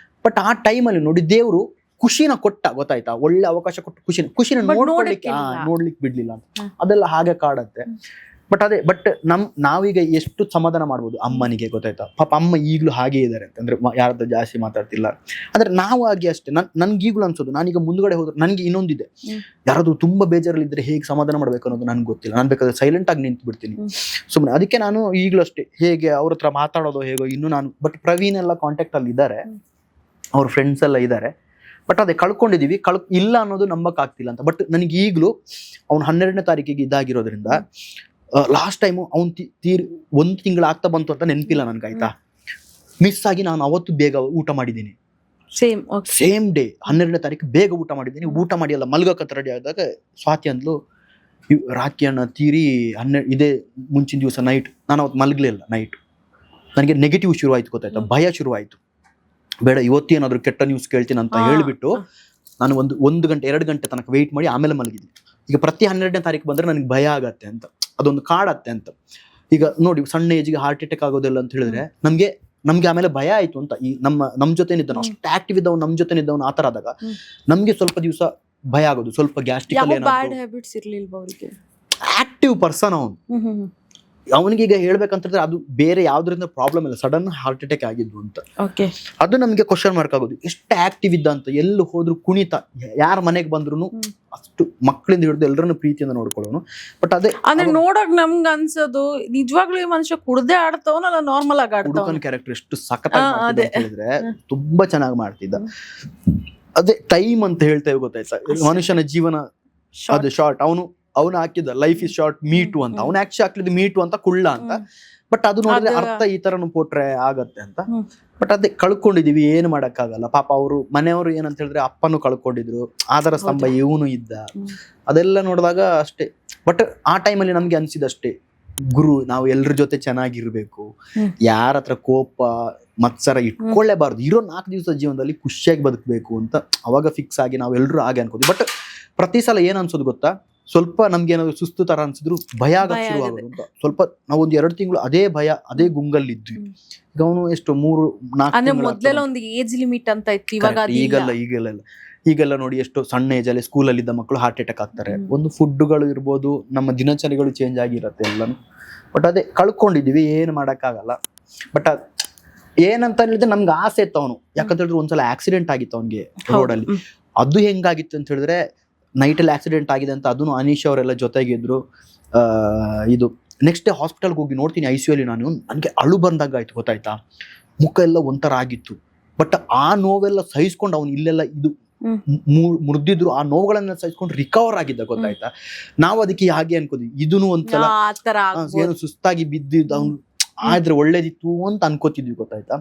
ಬಟ್ ಆ ಟೈಮಲ್ಲಿ ನೋಡಿ, ದೇವ್ರು ಖುಷಿನ ಕೊಟ್ಟ, ಗೊತ್ತಾಯ್ತಾ, ಒಳ್ಳೆ ಅವಕಾಶ ಕೊಟ್ಟು ಖುಷಿನ ನೋಡ್ಲಿಕ್ಕೆ ಬಿಡ್ಲಿಲ್ಲ ಅಂತ. ಅದೆಲ್ಲ ಹಾಗೆ ಕಾಡತ್ತೆ. ಬಟ್ ನಾವೀಗ ಎಷ್ಟು ಸಮಾಧಾನ ಮಾಡ್ಬೋದು ಅಮ್ಮನಿಗೆ, ಗೊತ್ತಾಯ್ತಾ. ಪಾಪ ಅಮ್ಮ ಈಗ್ಲೂ ಹಾಗೆ ಇದಾರೆ ಅಂದ್ರೆ ಯಾರತ್ರ ಜಾಸ್ತಿ ಮಾತಾಡ್ತಿಲ್ಲ. ಅಂದ್ರೆ ನಾವು ಹಾಗೆ ಅಷ್ಟೇ. ನನ್ಗೆ ಈಗಲೂ ಅನ್ಸೋದು, ನಾನೀಗ ಮುಂದ್ಗಡೆ ಹೋದ್ರೆ ನನಗೆ ಇನ್ನೊಂದಿದೆ, ಯಾರಾದ್ರೂ ತುಂಬಾ ಬೇಜಾರಲ್ಲಿ ಇದ್ರೆ ಹೇಗೆ ಸಮಾಧಾನ ಮಾಡ್ಬೇಕು ಅನ್ನೋದು ನನ್ಗೆ ಗೊತ್ತಿಲ್ಲ. ನಾನು ಬೇಕಾದ್ರೆ ಸೈಲೆಂಟ್ ಆಗಿ ನಿಂತು ಬಿಡ್ತೀನಿ ಸುಮ್ಮನೆ. ಅದಕ್ಕೆ ನಾನು ಈಗಲೂ ಅಷ್ಟೇ, ಹೇಗೆ ಅವ್ರ ಹತ್ರ ಮಾತಾಡೋದು ಹೇಗೋ ಇನ್ನು ನಾನು. ಬಟ್ ಪ್ರವೀಣ್ ಎಲ್ಲ ಕಾಂಟ್ಯಾಕ್ಟ್ ಅಲ್ಲಿ ಇದ್ದಾರೆ, ಅವ್ರ ಫ್ರೆಂಡ್ಸ್ ಎಲ್ಲ ಇದ್ದಾರೆ. ಬಟ್ ಅದೇ ಕಳ್ಕೊಂಡಿದೀವಿ, ಇಲ್ಲ ಅನ್ನೋದು ನಂಬಕ್ ಆಗ್ತಿಲ್ಲ ಅಂತ. ಬಟ್ ನನಗೆ ಈಗಲೂ ಅವ್ನು 12ನೇ ತಾರೀಕಿಗೆ ಇದಾಗಿರೋದ್ರಿಂದ, ಲಾಸ್ಟ್ ಟೈಮು ಅವ್ನು 1 ತಿಂಗಳು ಆಗ್ತಾ ಬಂತು ಅಂತ ನೆನಪಿಲ್ಲ ನನ್ಗೆ ಆಯ್ತಾ. ಮಿಸ್ ಆಗಿ ನಾನು ಅವತ್ತು ಬೇಗ ಊಟ ಮಾಡಿದ್ದೀನಿ, ಸೇಮ್ ಡೇ 12ನೇ ತಾರೀಕು ಬೇಗ ಊಟ ಮಾಡಿದ್ದೀನಿ. ಊಟ ಮಾಡಿ ಎಲ್ಲ ಮಲ್ಗಕ್ಕೆ ರೆಡಿ ಆದಾಗ ಸ್ವಾತಿ ಅಂದ್ಲು, ರಾಕಿ ಅಣ್ಣ ತೀರಿ ಇದೇ ಮುಂಚಿನ ದಿವಸ ನೈಟ್. ನಾನು ಅವತ್ತು ಮಲಗಲಿಲ್ಲ ನೈಟ್. ನನಗೆ ನೆಗೆಟಿವ್ ಶುರು ಆಯ್ತು, ಗೊತ್ತಾಯ್ತಾ, ಭಯ ಶುರು ಆಯ್ತು. ಬೇಡ ಇವತ್ತೇನಾದ್ರೂ ಕೆಟ್ಟ ನ್ಯೂಸ್ ಕೇಳ್ತೀನಿ ಅಂತ ಹೇಳ್ಬಿಟ್ಟು ನಾನು 1 ಗಂಟೆ 2 ಗಂಟೆ ತನಕ ವೆಯ್ಟ್ ಮಾಡಿ ಆಮೇಲೆ ಮಲಗಿದ್ದೀನಿ. ಈಗ ಪ್ರತಿ 12ನೇ ತಾರೀಕು ಬಂದ್ರೆ ನನಗೆ ಭಯ ಆಗತ್ತೆ ಅಂತ, ಅದೊಂದು ಕಾಡತ್ತೆ ಅಂತ. ಈಗ ನೋಡಿ, ಸಣ್ಣ ಏಜಿಗೆ ಹಾರ್ಟ್ ಅಟ್ಯಾಕ್ ಆಗೋದಿಲ್ಲ ಅಂತ ಹೇಳಿದ್ರೆ ನಮ್ಗೆ ಆಮೇಲೆ ಭಯ ಆಯ್ತು ಅಂತ. ಈ ನಮ್ಮ ಜೊತೆ ನಿದ್ದವನು, ಅಷ್ಟು ಆಕ್ಟಿವ್ ಇದ್ದವನು, ನಮ್ಮ ಜೊತೆ ನಿದ್ದವನು, ಆತರ ಆದಾಗ ನಮ್ಗೆ ಸ್ವಲ್ಪ ದಿವಸ ಭಯ ಆಗೋದು, ಸ್ವಲ್ಪ ಗ್ಯಾಸ್ಟ್ರಿಕ್ ಆಕ್ಟಿವ್ ಪರ್ಸನ್ ಅವನು. ಅವನಿಗೆ ಈಗ ಹೇಳ್ಬೇಕಂತಂದ್ರೆ ಅದು ಬೇರೆ ಯಾವ್ದ್ರಿಂದ ಪ್ರಾಬ್ಲಮ್ ಇಲ್ಲ, ಸಡನ್ ಹಾರ್ಟ್ ಅಟ್ಯಾಕ್ ಆಗಿದ್ದು ಅಂತ. ಅದು ನಮ್ಗೆ ಕ್ವಶನ್ ಮಾರ್ಕ್ ಆಗೋದು, ಎಷ್ಟು ಆಕ್ಟಿವ್ ಇದ್ದ ಅಂತ. ಎಲ್ಲಿ ಹೋದ್ರು ಕುಣಿತ, ಯಾರ ಮನೆಗೆ ಬಂದ್ರು ಅಷ್ಟು ಮಕ್ಕಳಿಂದ ಹಿಡಿದು ಎಲ್ಲರನ್ನು ಪ್ರೀತಿಯಿಂದ ನೋಡ್ಕೊಳ್ಳೋನು. ಬಟ್ ಅದೇ ಅಂದ್ರೆ ನೋಡಕ್ ನಮ್ಗೆ ಅನ್ಸೋದು, ನಿಜವಾಗ್ಲೂ ಈ ಮನುಷ್ಯ ಕುಡ್ದೆ ಆಡ್ತಾವನಲ್ಲ, ನಾರ್ಮಲ್ ಆಗಿ ಆಡ್ತಾವ. ಹುಡುಗನ ಕ್ಯಾರೆಕ್ಟರ್ ಎಷ್ಟು ಸಖತ್ತಾಗಿ ಹೇಳಿದ್ರೆ ತುಂಬಾ ಚೆನ್ನಾಗಿ ಮಾಡ್ತಿದ್ದ. ಅದೇ ಟೈಮ್ ಅಂತ ಹೇಳ್ತೇವೆ, ಗೊತ್ತಾಯ್ತಾ. ಮನುಷ್ಯನ ಜೀವನ ಅದು ಶಾರ್ಟ್. ಅವನು ಹಾಕಿದ ಲೈಫ್ ಇಸ್ ಶಾರ್ಟ್, ಮೀಟು ಅಂತ. ಅವ್ನು ಆಕ್ಚುಲಿ ಹಾಕ್ಲಿದ್ದು ಮೀಟು ಅಂತ, ಕುಳ್ಳ ಅಂತ. ಬಟ್ ಅದು ನೋಡಿದ್ರೆ ಅರ್ಥ ಈ ತರನು ಕೊಟ್ರೆ ಆಗತ್ತೆ ಅಂತ. ಬಟ್ ಅದೇ ಕಳ್ಕೊಂಡಿದೀವಿ, ಏನು ಮಾಡಕ್ಕಾಗಲ್ಲ. ಪಾಪ ಅವರು ಮನೆಯವರು ಏನಂತ ಹೇಳಿದ್ರೆ ಅಪ್ಪನು ಕಳ್ಕೊಂಡಿದ್ರು, ಆಧಾರ ಸ್ತಂಭ ಇವನು ಇದ್ದ. ಅದೆಲ್ಲ ನೋಡಿದಾಗ ಅಷ್ಟೇ. ಬಟ್ ಆ ಟೈಮಲ್ಲಿ ನಮ್ಗೆ ಅನ್ಸಿದಷ್ಟೇ, ಗುರು ನಾವು ಎಲ್ರ ಜೊತೆ ಚೆನ್ನಾಗಿರ್ಬೇಕು, ಯಾರ ಹತ್ರ ಕೋಪ ಮತ್ಸರ ಇಟ್ಕೊಳ್ಳೇಬಾರ್ದು, ಇರೋ 4 ದಿವಸ ಜೀವನದಲ್ಲಿ ಖುಷಿಯಾಗಿ ಬದುಕಬೇಕು ಅಂತ ಅವಾಗ ಫಿಕ್ಸ್ ಆಗಿ ನಾವು ಎಲ್ರು ಹಾಗೆ ಅನ್ಕೋತೀವಿ. ಬಟ್ ಪ್ರತಿ ಸಲ ಏನ್ ಅನ್ಸೋದು ಗೊತ್ತಾ, ಸ್ವಲ್ಪ ನಮ್ಗೆ ಏನಾದ್ರು ಸುಸ್ತು ತರ ಅನ್ಸಿದ್ರು ಭಯ ಆಗಕ್ ಭಯ ಶುರು ಆಗುತ್ತೆ. ಆಗೋದು ಅಂತ. ಸ್ವಲ್ಪ ನಾವು ಒಂದು 2 ತಿಂಗಳು ಅದೇ ಭಯ ಅದೇ ಗುಂಗಲ್ಲಿದ್ವಿ. ಈಗ ಅವನು ಎಷ್ಟು 3-4 ಅಂದ್ರೆ ಮೊದ್ಲೆಲ್ಲ ಒಂದು ಏಜ್ ಲಿಮಿಟ್ ಅಂತ ಇತ್ತು, ಇವಾಗ ಅದಿಲ್ಲ. ಈಗೆಲ್ಲ ನೋಡಿ ಎಷ್ಟು ಸಣ್ಣ ಏಜ್ ಅಲ್ಲಿ ಸ್ಕೂಲಲ್ಲಿ ಇದ್ದ ಮಕ್ಕಳು ಹಾರ್ಟ್ ಅಟ್ಯಾಕ್ ಆಗ್ತಾರೆ. ಒಂದು ಫುಡ್ಗಳು ಇರ್ಬೋದು, ನಮ್ಮ ದಿನಚರಿಗಳು ಚೇಂಜ್ ಆಗಿರತ್ತೆ ಎಲ್ಲಾನು. ಬಟ್ ಅದೇ ಕಳ್ಕೊಂಡಿದೀವಿ, ಏನು ಮಾಡಕ್ಕಾಗಲ್ಲ. ಬಟ್ ಏನಂತ ಹೇಳಿದ್ರೆ ನಮ್ಗೆ ಆಸೆ ಇತ್ತು ಅವನು, ಯಾಕಂತ ಹೇಳಿದ್ರೆ ಒಂದ್ಸಲ ಆಕ್ಸಿಡೆಂಟ್ ಆಗಿತ್ತು ಅವನಿಗೆ ರೋಡಲ್ಲಿ. ಅದು ಹೆಂಗಾಗಿತ್ತು ಅಂತ ಹೇಳಿದ್ರೆ ನೈಟಲ್ಲಿ ಆಕ್ಸಿಡೆಂಟ್ ಆಗಿದೆ ಅಂತ, ಅದನ್ನು ಅನೀಶ್ ಅವರೆಲ್ಲ ಜೊತೆಗಿದ್ರು. ಇದು ನೆಕ್ಸ್ಟ್ ಡೇ ಹಾಸ್ಪಿಟಲ್ಗೆ ಹೋಗಿ ನೋಡ್ತೀನಿ ICU ಅಲ್ಲಿ ನಾನು, ನನಗೆ ಅಳು ಬಂದಾಗ ಆಯ್ತು, ಗೊತ್ತಾಯ್ತಾ. ಮುಖ ಎಲ್ಲ ಒಂಥರ ಆಗಿತ್ತು. ಬಟ್ ಆ ನೋವೆಲ್ಲ ಸಹಿಸ್ಕೊಂಡು ಅವನು ಇಲ್ಲೆಲ್ಲ ಇದು ಮುರಿದಿದ್ರು, ಆ ನೋವುಗಳನ್ನ ಸಹಿಸ್ಕೊಂಡು ರಿಕವರ್ ಆಗಿದ್ದ, ಗೊತ್ತಾಯ್ತಾ. ನಾವು ಅದಕ್ಕೆ ಹಾಗೆ ಅನ್ಕೋದ್ವಿ, ಇದನ್ನು ಒಂದ್ಸಲ ಏನು ಸುಸ್ತಾಗಿ ಬಿದ್ದಿದ್ದು ಅವ್ನು ಆದ್ರೆ ಒಳ್ಳೇದಿತ್ತು ಅಂತ ಅನ್ಕೋತಿದ್ವಿ, ಗೊತ್ತಾಯ್ತಾ.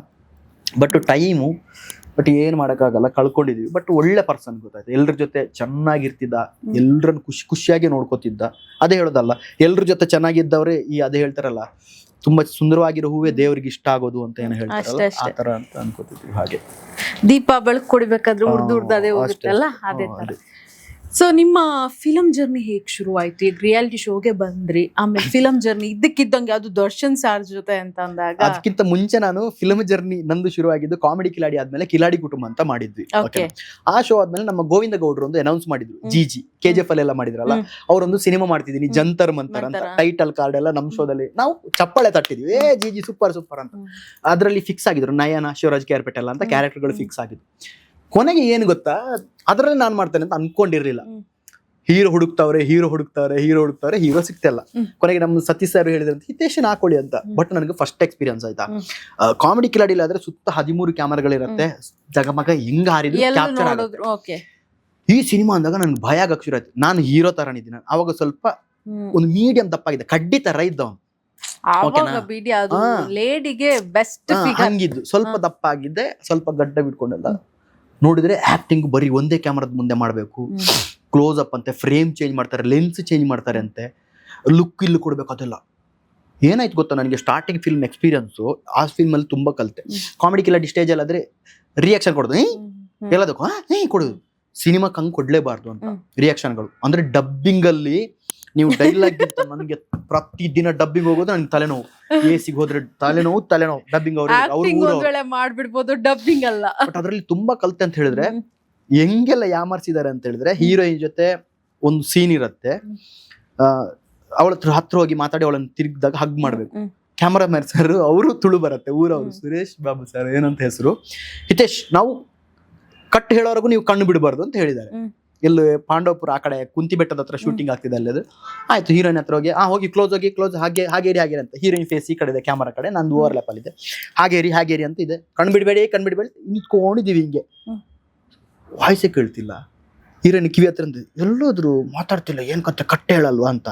ಬಟ್ ಏನ್ ಮಾಡಕ್ಕಾಗಲ್ಲ, ಕಳ್ಕೊಂಡಿದ್ವಿ. ಬಟ್ ಒಳ್ಳೆ ಪರ್ಸನ್, ಗೊತ್ತಾಯ್ತು. ಎಲ್ರ ಜೊತೆ ಚೆನ್ನಾಗಿರ್ತಿದ್ದ, ಎಲ್ರನ್ನ ಖುಷಿಯಾಗಿ ನೋಡ್ಕೋತಿದ್ದ. ಅದೇ ಹೇಳೋದಲ್ಲ, ಎಲ್ರ ಜೊತೆ ಚೆನ್ನಾಗಿದ್ದವ್ರೆ ಅದೇ ಹೇಳ್ತಾರಲ್ಲ, ತುಂಬಾ ಸುಂದರವಾಗಿರೋ ಹೂವೇ ದೇವ್ರಿಗೆ ಇಷ್ಟ ಆಗೋದು ಅಂತ ಏನೋ ಹೇಳ್ತಾರಲ್ಲ, ಆ ತರ ಅಂತ ಅನ್ಕೋತಿದ್ವಿ. ಹಾಗೆ ದೀಪ ಬೆಳಕು ಕೊಡ್ಬೇಕಾದ್ರೆ ಉರ್ದು ಅದೇ ಹೋಗುತ್ತಲ್ಲ, ಅದೇ ತರ. ಸೊ ನಿಮ್ಮ ಫಿಲಂ ಜರ್ನಿ ಹೇಗ್ ಶುರು ಆಯ್ತು? ಈಗ ರಿಯಾಲಿಟಿ ಶೋಗೆ ಬಂದ್ರಿ, ಆಮೇಲೆ ಫಿಲಂ ಜರ್ನಿ ಇದ್ದಕ್ಕಿದ್ದಂಗೆ ಅದು ದರ್ಶನ್ ಸಾರ್ ಜೊತೆ ಅಂತ ಅಂದಾಗ. ಅದಕ್ಕಿಂತ ಮುಂಚೆ ನಾನು ಫಿಲಂ ಜರ್ನಿ ನಂದು ಶುರು ಆಗಿದ್ದು ಕಾಮಿಡಿ ಕಿಲಾಡಿ ಆದ್ಮೇಲೆ ಕಿಲಾಡಿ ಕುಟುಂಬ ಅಂತ ಮಾಡಿದ್ವಿ. ಆ ಶೋ ಆದ್ಮೇಲೆ ನಮ್ಮ ಗೋವಿಂದ ಗೌಡ್ರು ಒಂದು ಅನೌನ್ಸ್ ಮಾಡಿದ್ರು, ಜಿಜಿ KGF ಅಲ್ಲೆಲ್ಲ ಮಾಡಿದ್ರಲ್ಲ, ಅವರೊಂದು ಸಿನಿಮಾ ಮಾಡ್ತಿದೀನಿ ಜಂತರ್ ಮಂತರ್ ಅಂತ. ಟೈಟಲ್ ಕಾರ್ಡ್ ಎಲ್ಲ ನಮ್ ಶೋದಲ್ಲಿ ನಾವು ಚಪ್ಪಳೆ ತಟ್ಟಿದ್ವಿ, ಜಿಜಿ ಸೂಪರ್ ಅಂತ. ಅದ್ರಲ್ಲಿ ಫಿಕ್ಸ್ ಆಗಿದ್ರು ನಯನ, ಶಿವರಾಜ್ ಕೇರ್ಪೆಟೆಲ್ಲ ಅಂತ ಕ್ಯಾರೆಕ್ಟರ್ಗಳು ಫಿಕ್ಸ್ ಆಗಿದ್ರು. ಕೊನೆಗೆ ಏನ್ ಗೊತ್ತಾ, ಅದ್ರಲ್ಲಿ ನಾನ್ ಮಾಡ್ತೇನೆ ಅಂತ ಅನ್ಕೊಂಡಿರ್ಲಿಲ್ಲ. ಹೀರೋ ಹುಡುಕ್ತಾವ್ರೆ ಹೀರೋ ಸಿಗ್ತಿಲ್ಲ. ಕೊನೆಗೆ ನಮ್ದು ಸತೀಶ್ ಸರ್ ಹೇಳಿದ್ರಂತ ಹಿತೇಶನ್ ಹಾಕೊಳ್ಳಿ ಅಂತ. ಬಟ್ ನನಗೆ ಫಸ್ಟ್ ಎಕ್ಸ್ಪೀರಿಯನ್ಸ್ ಆಯ್ತಾ, ಕಾಮಿಡಿ ಕಿಲಾಡಿಲಿ ಆದ್ರೆ ಸುತ್ತ 13 ಕ್ಯಾಮರಾಗಳಿರತ್ತೆ, ಜಗಮಗ ಹೆಂಗ್ ಹಾರಿದ್ರು ಕ್ಯಾಪ್ಚರ್ ಆಗುತ್ತೆ. ಈ ಸಿನಿಮಾ ಅಂದಾಗ ನನ್ಗೆ ಭಯ ಆಗಕ್ ಶುರು ಆಯ್ತು. ನಾನು ಹೀರೋ ತರ ಇದ್ದೀನಿ ಅವಾಗ, ಸ್ವಲ್ಪ ಒಂದು ಮೀಡಿಯಂ ದಪ್ಪಾಗಿದೆ, ಕಡ್ಡಿ ತರ ಇದ್ದವನು. ಹಂಗಿದ್ದು ಸ್ವಲ್ಪ ದಪ್ಪ ಆಗಿದ್ದೆ, ಸ್ವಲ್ಪ ಗಡ್ಡ ಬಿಟ್ಕೊಂಡೆಲ್ಲ. ನೋಡಿದ್ರೆ ಆಕ್ಟಿಂಗ್ ಬರೀ ಒಂದೇ ಕ್ಯಾಮರಾದ ಮುಂದೆ ಮಾಡ್ಬೇಕು, ಕ್ಲೋಸ್ ಅಪ್ ಅಂತೆ, ಫ್ರೇಮ್ ಚೇಂಜ್ ಮಾಡ್ತಾರೆ, ಲೆನ್ಸ್ ಚೇಂಜ್ ಮಾಡ್ತಾರೆ ಅಂತೆ, ಲುಕ್ ಇಲ್ಲಿ ಕೊಡ್ಬೇಕು. ಅದೆಲ್ಲ ಏನಾಯ್ತು ಗೊತ್ತಾ, ನನಗೆ ಸ್ಟಾರ್ಟಿಂಗ್ ಫಿಲ್ಮ್ ಎಕ್ಸ್ಪೀರಿಯನ್ಸು ಆ ಫಿಲ್ಮ್ ಅಲ್ಲಿ ತುಂಬಾ ಕಲಿತೆ. ಕಾಮಿಡಿ ಕಿಲಾಡಿ ಸ್ಟೇಜ್ ಅಲ್ಲಿ ಆದ್ರೆ ರಿಯಾಕ್ಷನ್ ಕೊಡೋದು, ಎಲ್ಲದಕ್ಕೂ ಕೊಡೋದು. ಸಿನಿಮಾಕ್ಕೆ ಹಂಗ್ ಕೊಡ್ಲೇಬಾರ್ದು ಅಂತ ರಿಯಾಕ್ಷನ್ಗಳು. ಅಂದ್ರೆ ಡಬ್ಬಿಂಗ್ ಅಲ್ಲಿ ನೀವು ಡೈಲಾಗ್ ಗಿಂತ ನನಗೆ ಪ್ರತಿದಿನ ಡಬ್ಬಿಂಗ್ ಹೋಗೋದು ನನ್ಗೆ ತಲೆನೋವು. ಸಿಗ್ ಹೋದ್ರೆ ತಲೆನೋವು ಡಬ್ಬಿಂಗ್ ಮಾಡ್ಬಿಡ್ಬೋದು, ಡಬ್ಬಿಂಗ್ ಅಲ್ಲ. ಬಟ್ ಅದ್ರಲ್ಲಿ ತುಂಬಾ ಕಲ್ತೆ ಅಂತ ಹೇಳಿದ್ರೆ, ಹೆಂಗೆಲ್ಲ ಯಾಮರ್ಸಿದ್ದಾರೆ ಅಂತ ಹೇಳಿದ್ರೆ, ಹೀರೋಯಿನ್ ಜೊತೆ ಒಂದು ಸೀನ್ ಇರತ್ತೆ, ಅವಳ ಹತ್ರ ಹೋಗಿ ಮಾತಾಡಿ ಅವಳನ್ನ ತಿರುಗಿದಾಗ ಹಗ್ ಮಾಡ್ಬೇಕು. ಕ್ಯಾಮರಾಮನ್ ಸರ್ ಅವರು ತುಳು ಬರತ್ತೆ, ಊರವರು ಸುರೇಶ್ ಬಾಬು ಸರ್ ಏನಂತ ಹೆಸರು, ಹಿತೇಶ್ ನಾವು ಕಟ್ ಹೇಳೋವರೆಗೂ ನೀವು ಕಣ್ಣು ಬಿಡಬಾರ್ದು ಅಂತ ಹೇಳಿದ್ದಾರೆ. ಇಲ್ಲಿ ಪಾಂಡವಪುರ ಆ ಕಡೆ ಕುಂತಿ ಬೆಟ್ಟದ ಹತ್ರ ಶೂಟಿಂಗ್ ಆಗ್ತಿದೆ ಅಲ್ಲದು. ಆಯ್ತು, ಹೀರೋಯಿನ್ ಹತ್ರ ಹೋಗಿ ಕ್ಲೋಸ್ ಹಾಗೇರಿ ಅಂತ. ಹೀರೋಯಿನ್ ಫೇಸ್ ಈ ಕಡೆ ಇದೆ, ಕ್ಯಾಮರಾ ಕಡೆ, ನಂದು ಓವರ್ಲ್ಯಾಪ್ ಅಲ್ಲಿ ಇದೆ. ಹಾಗೇರಿ ಅಂತ ಇದೆ. ಕಣ್ ಬಿಡಬೇಡಿ ನಿಂತ್ಕೊಂಡಿದೀವಿ ಹಿಂಗೆ. ವಾಯ್ಸೇ ಕೇಳ್ತಿಲ್ಲ. ಹೀರೋಯಿನ್ ಕಿವಿ ಹತ್ರ ಎಲ್ಲೋದ್ರು ಮಾತಾಡ್ತಿಲ್ಲ, ಏನ್ ಕತ್ತೆ ಕಟ್ಟೆ ಹೇಳಲ್ವಾ ಅಂತ.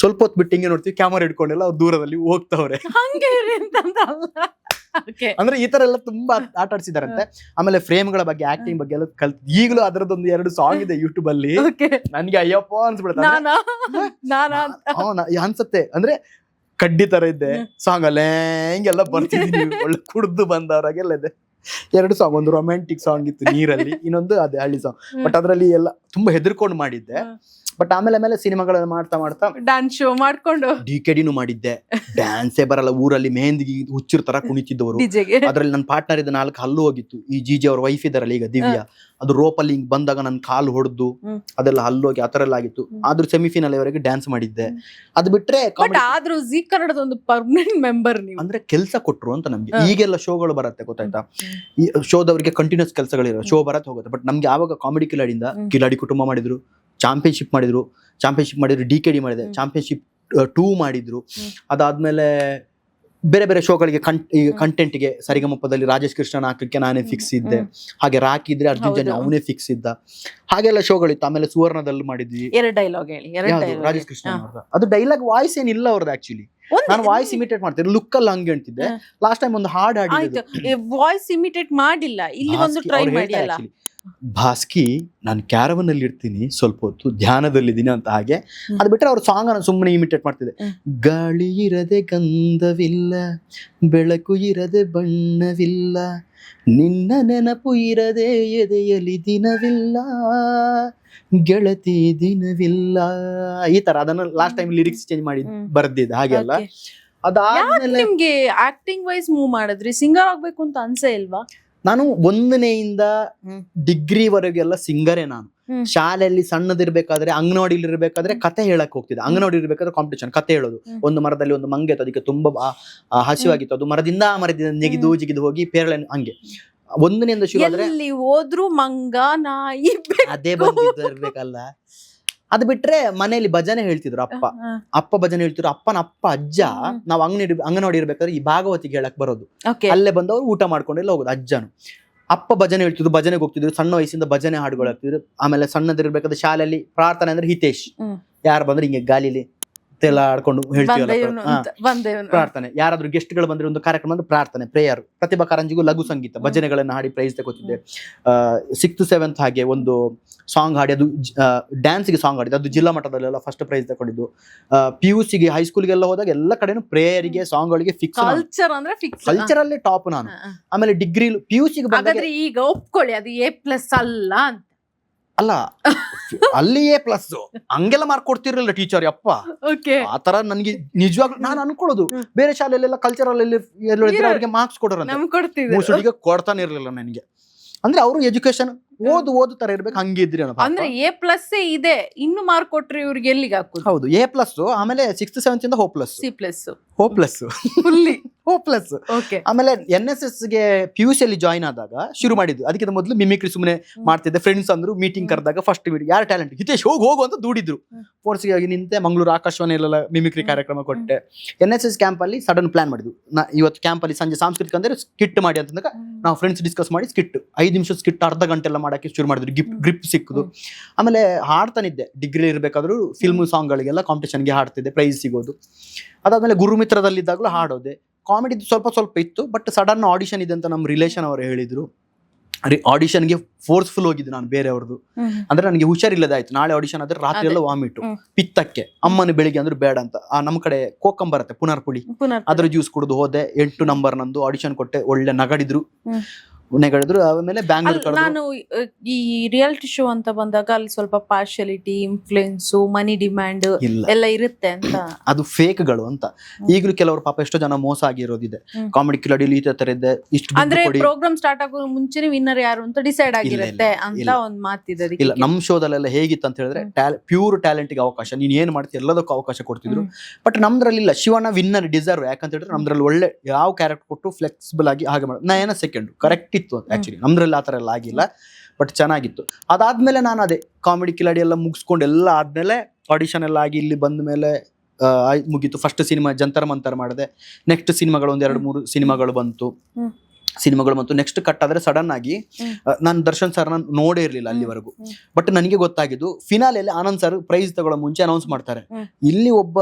ಸ್ವಲ್ಪ ಹೊತ್ತು ಬಿಟ್ಟು ಹಿಂಗೆ ನೋಡ್ತೀವಿ, ಕ್ಯಾಮರಾ ಇಟ್ಕೊಂಡೆಲ್ಲ ಅವ್ರು ದೂರದಲ್ಲಿ ಹೋಗ್ತಾವ್ರೆ. ಅಂದ್ರೆ ಈ ತರ ಎಲ್ಲ ತುಂಬಾ ಆಟ ಆಡ್ಸಿದಾರಂತೆ. ಆಮೇಲೆ ಫ್ರೇಮ್ ಗಳ ಬಗ್ಗೆ, ಆಕ್ಟಿಂಗ್ ಬಗ್ಗೆ ಎಲ್ಲ ಕಲ್ತ್. ಈಗಲೂ ಅದರದೊಂದು 2 ಸಾಂಗ್ ಇದೆ ಯೂಟ್ಯೂಬ್ ಅಲ್ಲಿ. ನನ್ಗೆ ಅಯ್ಯಪ್ಪ ಅನ್ಸ್ಬಿಡುತ್ತೆ, ಅನ್ಸತ್ತೆ. ಅಂದ್ರೆ ಕಡ್ಡಿ ತರ ಇದ್ದೆ ಸಾಂಗ್ ಅಲ್ಲೇ ಹಿಂಗೆಲ್ಲ ಬರ್ತಿದೀನಿ, ಒಳ್ಳೆ ಕುಡ್ದು ಬಂದವ್ರಾಗೆಲ್ಲ ಇದೆ. 2 ಸಾಂಗ್, ಒಂದು ರೊಮ್ಯಾಂಟಿಕ್ ಸಾಂಗ್ ಇತ್ತು ನೀರಲ್ಲಿ, ಇನ್ನೊಂದು ಅದೇ ಹಳ್ಳಿ ಸಾಂಗ್. ಬಟ್ ಅದ್ರಲ್ಲಿ ಎಲ್ಲ ತುಂಬಾ ಹೆದರ್ಕೊಂಡು ಮಾಡಿದ್ದೆ. ಬಟ್ ಆಮೇಲೆ ಸಿನಿಮಾಗಳನ್ನ ಮಾಡ್ತಾ ಡ್ಯಾನ್ಸ್ ಶೋ ಮಾಡ್ಕೊಂಡು DKDನೂ ಮಾಡಿದ್ದೆ. ಡ್ಯಾನ್ಸೇ ಬರಲ್ಲ, ಊರಲ್ಲಿ ಮೆಹಂದಿಗೆ ಹುಚ್ಚಿರ ತರ ಕುಣಿತಿದ್ದವರು. ಅದ್ರಲ್ಲಿ ನನ್ನ ಪಾರ್ಟ್ನರ್ ಇದ್ದ 4 ಹಲ್ಲು ಹೋಗಿತ್ತು. ಈ ಜಿಜಿ ಅವ್ರ ವೈಫ್ ಇದಾರಲ್ಲ ಈಗ ದಿವ್ಯಾ, ಅದು ರೋಪಲ್ಲಿ ಹಿಂಗ್ ಬಂದಾಗ ನನ್ ಕಾಲು ಹೊಡೆದು ಅದೆಲ್ಲ ಹಲ್ಲೋಗಿ ಆ ತರ ಎಲ್ಲ ಆಗಿತ್ತು. ಆದ್ರೂ ಸೆಮಿಫೈನಲ್ ವರೆಗೆ ಡ್ಯಾನ್ಸ್ ಮಾಡಿದ್ದೆ. ಅದು ಬಿಟ್ರೆ ಆದ್ರೂ ಜೀ ಕನ್ನಡದ ಒಂದು ಪರ್ಮನೆಂಟ್ ಮೆಂಬರ್ ನೀವು. ಅಂದ್ರೆ ಕೆಲಸ ಕೊಟ್ರು ಅಂತ ನಮ್ಗೆ. ಈಗೆಲ್ಲ ಶೋಗಳು ಬರತ್ತೆ, ಗೊತ್ತಾಯ್ತಾ. ಈ ಶೋದವ್ರಿಗೆ ಕಂಟಿನ್ಯೂಸ್ ಕೆಲಸಗಳಿರೋ ಶೋ ಬರತ್ತೆ ಹೋಗುತ್ತೆ. ಬಟ್ ನಮ್ಗೆ ಆವಾಗ ಕಾಮಿಡಿ ಕಿಲಾಡಿಯಿಂದ ಕಿಲಾಡಿ ಕುಟುಂಬ ಮಾಡಿದ್ರು, ಚಾಂಪಿಯನ್ಶಿಪ್ ಮಾಡಿದ್ರು, DKD ಮಾಡಿದೆ, ಚಾಂಪಿಯನ್ಶಿಪ್ 2 ಮಾಡಿದ್ರು. ಅದಾದ್ಮೇಲೆ ಬೇರೆ ಶೋಗಳಿಗೆ ಕಂಟೆಂಟ್ಗೆ ಸರಿಗಮಪ್ಪದಲ್ಲಿ ರಾಜೇಶ್ ಕೃಷ್ಣನ್ ಹಾಕಕ್ಕೆ ನಾನೇ ಫಿಕ್ಸ್ ಇದ್ದೆ. ಹಾಗೆ ರಾಕಿ ಇದ್ರೆ ಅರ್ಜುನ್ ಜನ್ಯ ಅವನೇ ಫಿಕ್ಸ್ ಇದ್ದ. ಹಾಗೆಲ್ಲ ಶೋಗಳಿತ್ತು. ಆಮೇಲೆ ಸುವರ್ಣದಲ್ಲಿ ಮಾಡಿದ್ವಿ. ರಾಜೇಶ್ ಕೃಷ್ಣನ್ ಅವ್ರದ್ದು ಅದು ಡೈಲಾಗ್ ವಾಯ್ಸ್ ಏನಿಲ್ಲ ಅವ್ರದ್ದು. ಆಕ್ಚುಲಿ ನಾನು ವಾಯ್ಸ್ ಇಮಿಟೇಟ್ ಮಾಡ್ತೀನಿ, ಲುಕ್ ಅಲ್ಲಿ ಹಂಗೆ ಅಂತಿದ್ದೆ. ಲಾಸ್ಟ್ ಟೈಮ್ ಒಂದು ಹಾಡ್ ವಾಯ್ಸ್ ಇಮಿಟೇಟ್ ಮಾಡಿಲ್ಲ, ಇಲ್ಲಿ ಒಂದು ಟ್ರೈ ಮಾಡಿ. ಭಾಸ್ಕಿ ನಾನು ಕ್ಯಾರವನ್ ಅಲ್ಲಿ ಇರ್ತೀನಿ ಸ್ವಲ್ಪ ಹೊತ್ತು ಧ್ಯಾನದಲ್ಲಿದ್ದೀನಿ ಅಂತ ಹಾಗೆ. ಅದು ಬಿಟ್ಟರೆ ಅವ್ರ ಸಾಂಗ್ ನಾನು ಸುಮ್ಮನೆ ಇಮಿಟೇಟ್ ಮಾಡ್ತಿದ್ದೆ. ಗಾಳಿ ಇರದೆ ಗಂಧವಿಲ್ಲ, ಬೆಳಕು ಇರದೆ ಬಣ್ಣವಿಲ್ಲ, ನಿನ್ನ ನೆನಪು ಇರದೆ ಎದೆಯಲಿ ದಿನವಿಲ್ಲ, ಗೆಳತಿ ದಿನವಿಲ್ಲ, ಈ ತರ ಅದನ್ನ ಲಾಸ್ಟ್ ಟೈಮ್ ಲಿರಿಕ್ಸ್ ಚೇಂಜ್ ಮಾಡಿ ಬರ್ದಿದ್ದೆ ಹಾಗೆ ಅಲ್ಲ. ಅದಾದ್ಮೇಲೆ ನಿಮ್ಗೆ ಆಕ್ಟಿಂಗ್ ವೈಸ್ ಮೂವ್ ಮಾಡಿದ್ರಿ, ಸಿಂಗರ್ ಆಗ್ಬೇಕು ಅಂತ ಅನ್ಸೇ ಇಲ್ವಾ? ನಾನು 1ನೇಯಿಂದ ಡಿಗ್ರಿ ವರೆಗೆಲ್ಲ ಸಿಂಗರೇ. ನಾನು ಶಾಲೆಯಲ್ಲಿ ಸಣ್ಣದಿರ್ಬೇಕಾದ್ರೆ ಅಂಗನವಾಡಿಲಿ ಇರ್ಬೇಕಾದ್ರೆ ಕತೆ ಹೇಳಕ್ ಹೋಗ್ತಿದ್ದೆ. ಅಂಗನವಾಡಿ ಇರ್ಬೇಕಾದ್ರೆ ಕಾಂಪಿಟೇಷನ್ ಕತೆ ಹೇಳೋದು. ಒಂದು ಮರದಲ್ಲಿ ಒಂದು ಮಂಗೆ ಇತ್ತು, ಅದಕ್ಕೆ ತುಂಬಾ ಹಸಿವಾಗಿತ್ತು, ಅದು ಮರದಿಂದ ನೆಗೆದು ಜಿಗಿದು ಹೋಗಿ ಪೇರಳೆ ಹಂಗೆ 1ನೇಯಿಂದ ಶುರು ಆದ್ರೆ ಹೋದ್ರು ಮಂಗ ನಾಯಿ ಅದೇ ಬಂದಿರ್ಬೇಕಲ್ಲ. ಅದು ಬಿಟ್ರೆ ಮನೆಯಲ್ಲಿ ಭಜನೆ ಹೇಳ್ತಿದ್ರು. ಅಪ್ಪ ಭಜನೆ ಹೇಳ್ತಿದ್ರು. ಅಪ್ಪನ ಅಪ್ಪ ಅಜ್ಜ ನಾವ್ ಅಂಗನವಾಡಿ ಇರ್ಬೇಕಾದ್ರೆ ಈ ಭಾಗವತಿಗೆ ಹೇಳಕ್ ಬರೋದು, ಅಲ್ಲೇ ಬಂದವ್ರು ಊಟ ಮಾಡ್ಕೊಂಡೆಲ್ಲ ಹೋಗೋದು. ಅಜ್ಜನು ಅಪ್ಪ ಭಜನೆ ಹೇಳ್ತಿದ್ರು, ಭಜನೆಗೆ ಹೋಗ್ತಿದ್ರು. ಸಣ್ಣ ವಯಸ್ಸಿಂದ ಭಜನೆ ಹಾಡುಗಳು ಹಾಕ್ತಿದ್ರು. ಆಮೇಲೆ ಸಣ್ಣದಿರ್ಬೇಕಾದ್ರೆ ಶಾಲೆಯಲ್ಲಿ ಪ್ರಾರ್ಥನೆ ಅಂದ್ರೆ ಹಿತೇಶ್, ಯಾರು ಬಂದ್ರೆ ಹಿಂಗೆ ಗಾಲಿಲಿ ಎಲ್ಲ ಆಡ್ಕೊಂಡು ಹೇಳ್ತೀವಲ್ಲ ಪ್ರಾರ್ಥನೆ. ಯಾರಾದ್ರೂ ಗೆಸ್ಟ್ ಗಳು ಬಂದ್ರೆ ಒಂದು ಕಾರ್ಯಕ್ರಮ ಅಂದ್ರೆ ಪ್ರಾರ್ಥನೆ, ಪ್ರೇಯರ್. ಪ್ರತಿಭಾ ಕಾರಂಜಿಗೂ ಲಘು ಸಂಗೀತ ಭಜನೆಗಳನ್ನ ಹಾಡಿ ಪ್ರೈಸ್ ತಗೋತಿದ್ದೆ. 6th 7th ಹಾಗೆ ಒಂದು ಸಾಂಗ್ ಹಾಡಿ, ಅದು ಡ್ಯಾನ್ಸ್ ಗೆ ಸಾಂಗ್ ಹಾಡಿದ್ದು, ಅದು ಜಿಲ್ಲಾ ಮಟ್ಟದಲ್ಲೆಲ್ಲ ಫಸ್ಟ್ ಪ್ರೈಸ್ ತಗೊಂಡಿದ್ದು. PUC ಗೆ ಹೈಸ್ಕೂಲ್ಗೆಲ್ಲ ಹೋದಾಗ ಎಲ್ಲ ಕಡೆನೂ ಪ್ರೇಯರಿಗೆ ಸಾಂಗ್ ಗಳಿಗೆ ಫಿಕ್ಸ್, ಕಲ್ಚರ್ ಅಲ್ಲೇ ಟಾಪ್ ನಾನು. ಆಮೇಲೆ ಡಿಗ್ರಿ PUC ಗೆ ಬಂದಾಗ ಈಗ ಒಪ್ಕೊಳ್ಳಿ ಅದು A+ ಅಲ್ಲ ಅಂತ. ಅಲ್ಲ ಅಲ್ಲಿ A+, ಹಂಗೆಲ್ಲ ಮಾರ್ಕ್ ಕೊಡ್ತಿರ್ಲಿಲ್ಲ ಟೀಚರ್. ಅಪ್ಪ ಆತರ ನನ್ಗೆ ನಿಜವಾಗ್ಲೂ ನಾನು ಅನ್ಕೊಳ್ಳೋದು, ಬೇರೆ ಶಾಲೆಯಲ್ಲೆಲ್ಲ ಕಲ್ಚರಲ್ ಅವ್ರಿಗೆ ಮಾರ್ಕ್ಸ್ ಕೊಡೋರಂತೆ, ಮುಸುಡಿಗೆ ಕೊಡ್ತಾನೆ ಇರ್ಲಿಲ್ಲ ನನಗೆ. ಅಂದ್ರೆ ಅವರು ಎಜುಕೇಶನ್ ಓದು ತರ ಇರ್ಬೇಕು, ಹಂಗಿದ್ರಿ ಅಂದ್ರೆ A+ ಇದೆ, ಇನ್ನು ಮಾರ್ಕ್ ಕೊಟ್ರಿ ಇವ್ರಿಗೆ ಎಲ್ಲಿಗೆ ಹಾಕುದು? ಹೌದು A+. ಆಮೇಲೆ 6th 7th ಇಂದ ಹೋಪ್ಲೆಸ್ ಆಮೇಲೆ NSS ಗೆ PUC ಅಲ್ಲಿ ಜಾಯಿನ್ ಆದಾಗ ಶುರು ಮಾಡಿದ್ದು. ಅದಕ್ಕಿಂತ ಮೊದಲು ಮಿಮಿಕ್ರಿ ಸುಮ್ಮನೆ ಮಾಡ್ತಿದ್ದೆ. ಫ್ರೆಂಡ್ಸ್ ಅಂದ್ರು, ಮೀಟಿಂಗ್ ಕರೆದಾಗ ಫಸ್ಟ್ ಯಾರು ಟ್ಯಾಲೆಂಟ್ ಹಿತೇಶ್ ಹೋಗು ಅಂತ ದೂಡಿದ್ರು. ಫೋರ್ಸ್ಗೆ ಆಗಿ ನಿಂತೆ ಮಂಗಳೂರು ಆಕಾಶವಾಣಿಯಲ್ಲೆಲ್ಲ ಮಿಮಿಕ್ರಿ ಕಾರ್ಯಕ್ರಮ ಕೊಟ್ಟೆ. NSS ಕ್ಯಾಂಪ್ ಅಲ್ಲಿ ಸಡನ್ ಪ್ಲಾನ್ ಮಾಡಿದ್ವು, ಇವತ್ತು ಕ್ಯಾಂಪ್ ಅಲ್ಲಿ ಸಂಜೆ ಸಾಂಸ್ಕೃತಿಕ ಅಂದ್ರೆ ಸ್ಕಿಟ್ ಮಾಡಿ ಅಂತಂದಾಗ ನಾವು ಫ್ರೆಂಡ್ಸ್ ಡಿಸ್ಕಸ್ ಮಾಡಿ ಸ್ಕಿಟ್ 5 ನಿಮಿಷ ಸ್ಕಿಟ್ ಅರ್ಧ ಗಂಟೆ ಎಲ್ಲ ಮಾಡಕ್ಕೆ ಶುರು ಮಾಡಿದ್ರು. ಗ್ರಿಪ್ ಸಿಕ್ಕುದು. ಆಮೇಲೆ ಹಾಡ್ತಾನಿದ್ದೆ. ಡಿಗ್ರಿ ಇರ್ಬೇಕಾದ್ರೂ ಫಿಲ್ಮ್ ಸಾಂಗ್ ಗಳಿಗೆಲ್ಲ ಕಾಂಪಿಟೇಷನ್ಗೆ ಹಾಡ್ತಿದ್ದೆ, ಪ್ರೈಸ್ ಸಿಗೋದು. ಅದಾದ್ಮೇಲೆ ಗುರುಮಿತ್ರದಲ್ಲಿದ್ದಾಗಲೂ ಹಾಡೋದೆ. ಕಾಮಿಡಿ ಸ್ವಲ್ಪ ಇತ್ತು, ಬಟ್ ಸಡನ್ ಆಡಿಷನ್ ಇದೆ ಅಂತ ನಮ್ಮ ರಿಲೇಷನ್ ಅವರು ಹೇಳಿದ್ರು. ಆಡಿಷನ್ಗೆ ಫೋರ್ಸ್ಫುಲ್ ಹೋಗಿದ್ದು ನಾನು ಬೇರೆಯವ್ರದ್ದು. ಅಂದ್ರೆ ನನಗೆ ಹುಷಾರಿಲ್ಲದಾಯ್ತು. ನಾಳೆ ಆಡಿಷನ್ ಆದ್ರೆ ರಾತ್ರಿ ಎಲ್ಲ ವಾಮಿಟು, ಪಿತ್ತಕ್ಕೆ. ಅಮ್ಮನ ಬೆಳಿಗ್ಗೆ ಅಂದ್ರೆ ಬೇಡ ಅಂತ ನಮ್ಮ ಕಡೆ ಕೋಕಂ ಬರುತ್ತೆ, ಪುನರ್ಪುಳಿ, ಅದ್ರ ಜ್ಯೂಸ್ ಕುಡಿದು ಹೋದೆ. 8 ನಂಬರ್ ನಂದು ಆಡಿಷನ್ ಕೊಟ್ಟೆ. ಒಳ್ಳೆ ನಗಡಿದ್ರು. ಆಮೇಲೆ ಬ್ಯಾಂಗ್ಳೂರ್. ನಾನು ಈ ರಿಯಾಲಿಟಿ ಶೋ ಅಂತ ಬಂದಾಗ ಅಲ್ಲಿ ಸ್ವಲ್ಪ ಪಾರ್ಶಿಯಾಲಿಟಿ, ಇನ್ಫ್ಲುಯೆನ್ಸ್, ಮನಿ ಡಿಮ್ಯಾಂಡ್ ಎಲ್ಲ ಇರುತ್ತೆ ಅಂತ. ಅದು ಫೇಕ್ಗಳು ಅಂತ. ಈಗಲೂ ಕೆಲವರು ಪಾಪ ಎಷ್ಟೋ ಜನ ಮೋಸ ಆಗಿರೋದಿದೆ. ಕಾಮಿಡಿ ಕಿಲಾಡಿಲಿ ಈ ತರ ಇದೆ. ಇಷ್ಟು ಅಂದ್ರೆ ಪ್ರೋಗ್ರಾಮ್ ಸ್ಟಾರ್ಟ್ ಆಗೋ ಮುಂಚೆನೆ ವಿನ್ನರ್ ಯಾರು ಅಂತ ಡಿಸೈಡ್ ಆಗಿರುತ್ತೆ ಅಂತ ಒಂದ್ ಮಾತಿದೆ. ಇಲ್ಲ, ನಮ್ ಶೋದಲ್ಲೆಲ್ಲ ಹೇಗಿತ್ತು ಅಂತ ಹೇಳಿದ್ರೆ ಪ್ಯೂರ್ ಟ್ಯಾಲೆಂಟ್ ಗೆ ಅವಕಾಶ, ನೀನ್ ಏನ್ ಮಾಡ್ತೀಯ ಎಲ್ಲದಕ್ಕೂ ಅವಕಾಶ ಕೊಡ್ತಿದ್ರು. ಬಟ್ ನಮ್ದ್ರಲ್ಲಿ ಇಲ್ಲ. Shivanna winner deserve. ಯಾಕಂತ ಹೇಳಿದ್ರೆ ನಮ್ದ್ರಲ್ಲಿ ಒಳ್ಳೆ ಯಾವ ಕ್ಯಾರೆಕ್ಟರ್ ಕೊಟ್ಟು ಫ್ಲೆಕ್ಸಿಬಲ್ ಆಗಿ ಹಾಗೆ ಮಾಡೋದು. ನಾ ಏನೋ ಸೆಕೆಂಡ್ ಕರೆಕ್ಟ್ ಇತ್ತು ಆಕ್ಚುಲಿ. ನಮ್ದ್ರಲ್ಲಿ ಆತರ ಎಲ್ಲ ಆಗಿಲ್ಲ, ಬಟ್ ಚೆನ್ನಾಗಿತ್ತು. ಅದಾದ್ಮೇಲೆ ನಾನು ಅದೇ ಕಾಮಿಡಿ ಕಿಲಾಡಿ ಎಲ್ಲ ಮುಗಿಸ್ಕೊಂಡು ಎಲ್ಲ ಆದ್ಮೇಲೆ ಆಡಿಷನ್ ಎಲ್ಲ ಆಗಿ ಇಲ್ಲಿ ಬಂದ ಮೇಲೆ ಮುಗೀತು. ಫಸ್ಟ್ ಸಿನಿಮಾ ಜಂತರ್ ಮಂತರ್ ಮಾಡಿದೆ. ನೆಕ್ಸ್ಟ್ ಸಿನಿಮಾಗಳು 1-2-3 ಸಿನಿಮಾಗಳು ಬಂತು. ನೆಕ್ಸ್ಟ್ ಕಟ್ ಆದ್ರೆ ಸಡನ್ ಆಗಿ ನಾನು ದರ್ಶನ್ ಸರ್ ನೋಡೇ ಇರ್ಲಿಲ್ಲ ಅಲ್ಲಿವರೆಗೂ. ಬಟ್ ನನಗೆ ಗೊತ್ತಾಗಿದ್ದು ಫಿನಾಲೆಯಲ್ಲಿ ಆನಂದ್ ಸರ್ ಪ್ರೈಸ್ ತಗೊಳ್ಳೋ ಮುಂಚೆ ಅನೌನ್ಸ್ ಮಾಡ್ತಾರೆ, ಇಲ್ಲಿ ಒಬ್ಬ